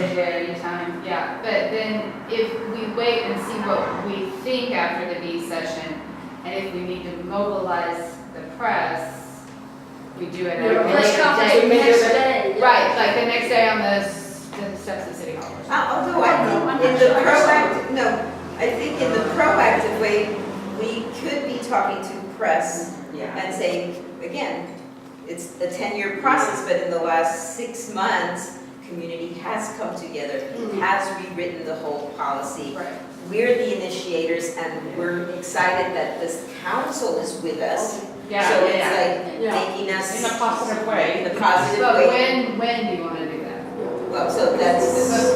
Anytime, yeah. But then if we wait and see what we think after the B session, and if we need to mobilize the press, we do it at a Press conference later the date. next day. Yeah. Right, like the next day on the steps of City Hall. or something. Although I think in the proactive way, we could be talking to press and saying, again, it's a 10-year process, but in the last 6 months, community has come together, has rewritten the whole policy. Right. We're the initiators and we're excited that this council is with us. Yeah, So it's Yeah. making us. In a positive way. In a positive But way. when do you want to do that? Well, so that's.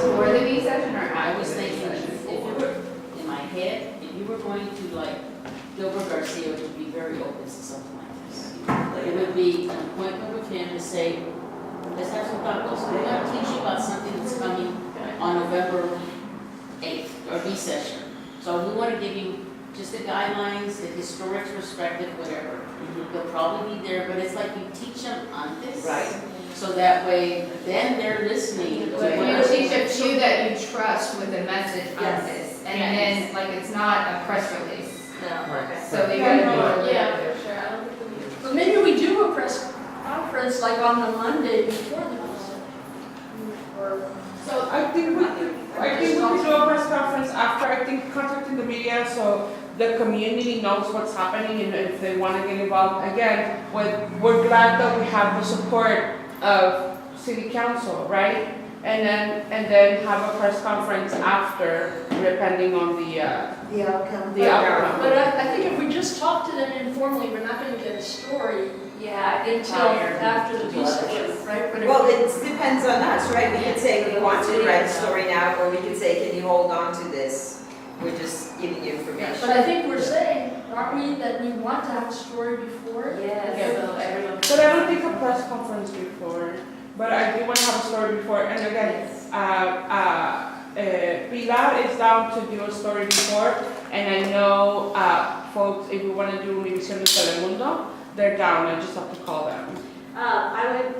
Before the B session or I after was the B thinking, session? if you were, in my head, if you were going to Gilbert Garcia would be very open to something like this. It would be an appointment with him to say, let's have some thought, we're going to teach you about something that's coming on November 8th, or B session. So we want to give you just the guidelines, the historic perspective, whatever. They'll probably be there, but it's like you teach them on this. Right. So that way, then they're listening. to But what you you're teach saying. a few that you trust with a message on Yes. this, and then it's not a press release. No, okay. So they gotta be a little Yeah, bit. for sure. I don't think we But maybe we do a press conference on the Monday before the meeting. Or, So I think we could do a press conference after, I think, contacting the media, so the community knows what's happening and if they want to get involved. Again, we're glad that we have the support of city council, right? And then have a press conference after, depending on the outcome. outcome. But I think if we just talk to them informally, we're not gonna get a story Yeah, I think until after the B session, right? But if Well, we- it depends on us, right? We could say we want to write a story now, or we could say, can you hold on to this? We're just giving you information. But I think we're saying, aren't we, that we want to have a story before? yes, so everyone. But I don't think a press conference before, but I do want to have a story before. And again, Pilar is down to do a story before, and I know folks, if we want to do Univision de Telemundo, they're down. I just have to call them. I would,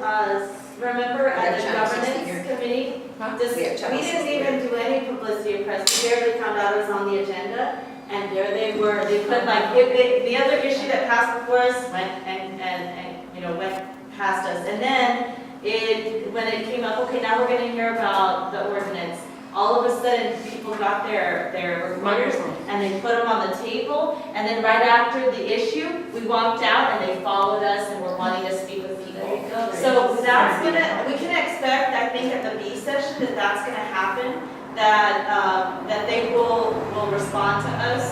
remember at the governance committee, we didn't even do any publicity or press, we barely found out it was on the agenda, and there they were, they put like, the other issue that passed before us went went past us, and then when it came up, okay, now we're gonna hear about the ordinance, all of a sudden, people got their recorders, and they put them on the table, and then right after the issue, we walked out, and they followed us, and were wanting to speak with people. So that's we can expect, I think, at the B session, that that's gonna happen, that they will respond to us.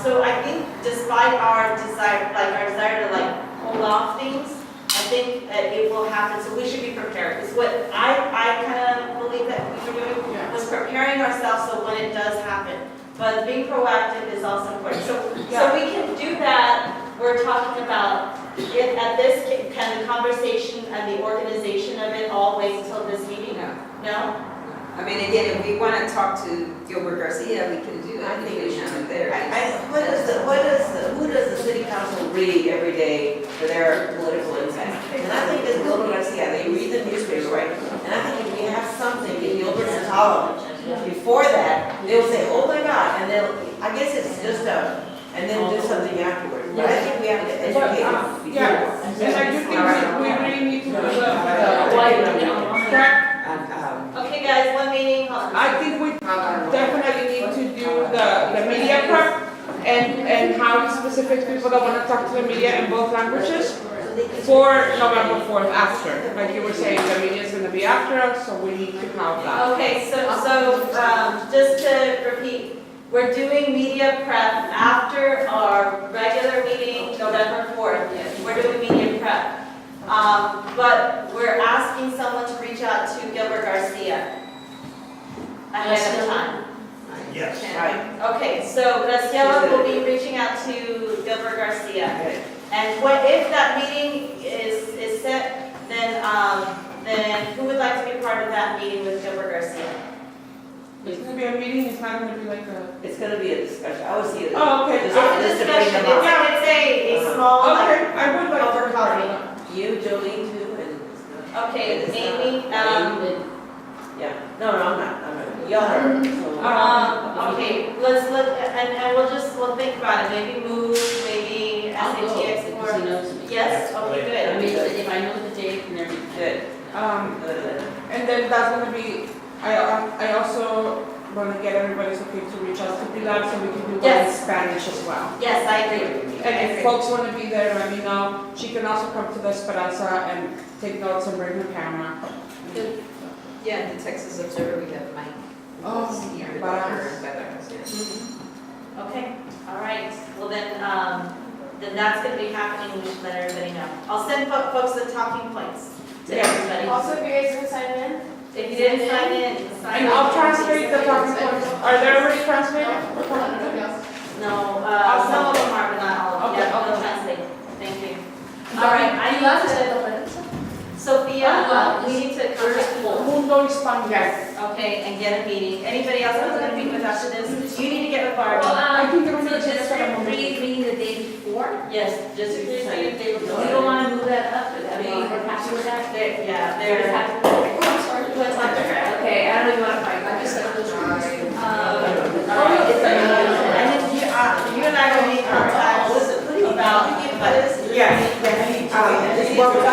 So I think despite our desire to hold off things, I think that it will happen, so we should be prepared. It's what I kind of believe that we were doing, was preparing ourselves so when it does happen. But being proactive is also important. So we can do that. We're talking about it at this, can the conversation and the organization of it all wait until this meeting? No? I mean, again, if we want to talk to Gilbert Garcia, we can do it. I think we should there. Who does the city council read every day for their political insights? And I think that Gilbert Garcia, they read the newspaper, right? And I think if we have something in Gilbert's column, before that, they'll say, oh my God, and I guess it's just and then do something afterwards. But I think we have to educate them before. And I do think we really need to do the track. Okay, guys, one meeting. I think we definitely need to do the media prep and have specific people that want to talk to the media in both languages for November 4th after. Like you were saying, the media is going to be after us, so we need to have that. Okay, so just to repeat, we're doing media prep after our regular meeting, November 4th. We're doing media prep. But we're asking someone to reach out to Gilbert Garcia ahead of time. Yes. Right. Okay, so Graciela will be reaching out to Gilbert Garcia. And if that meeting is set, then who would like to be part of that meeting with Gilbert Garcia? It's going to be a meeting, it's not going to be like a... It's going to be a discussion. I would see it. Oh, okay. It's a discussion. It's a small, Okay, I would like over to coffee. You, Jolene, too, and... Okay, Amy, Yeah, no, I'm not. Y'all heard. okay, let's look, and we'll think about it, maybe move, maybe SAT explore. Because he knows me. Yes, okay, good. I mean, if I know the date and everything. Good. And then that's going to be, I also want to get everybody's okay to reach out to Pilar so we can do one in Spanish as well. Yes, I agree. And if folks want to be there, let me know. She can also come to the Esperanza and take notes and bring her camera. Good. Yeah, in the Texas Observer, we have Mike. Oh, Okay, all right, well then that's gonna be happening, we should let everybody know. I'll send folks the talking points to everybody. Also, if you guys can sign in. If you didn't sign in, sign in. And I'll translate the talking points. Are they already translated? No, some of them are, but not all of them. Yeah, I'll translate. Thank you. All right, I need to, Sophia, we need to contact Mundo Hispano. Okay, and get a meeting. Anybody else that's gonna meet with after this? You need to get with Barbie. I think it'll be So just just for a for moment. meeting the day before? Yes, just We sign it. don't want to move that up, but I mean, we're happy with that. Yeah, We're they're. happy. Okay, I don't even want to fight. I just got those And then you and I will meet contact about. Yes. What we're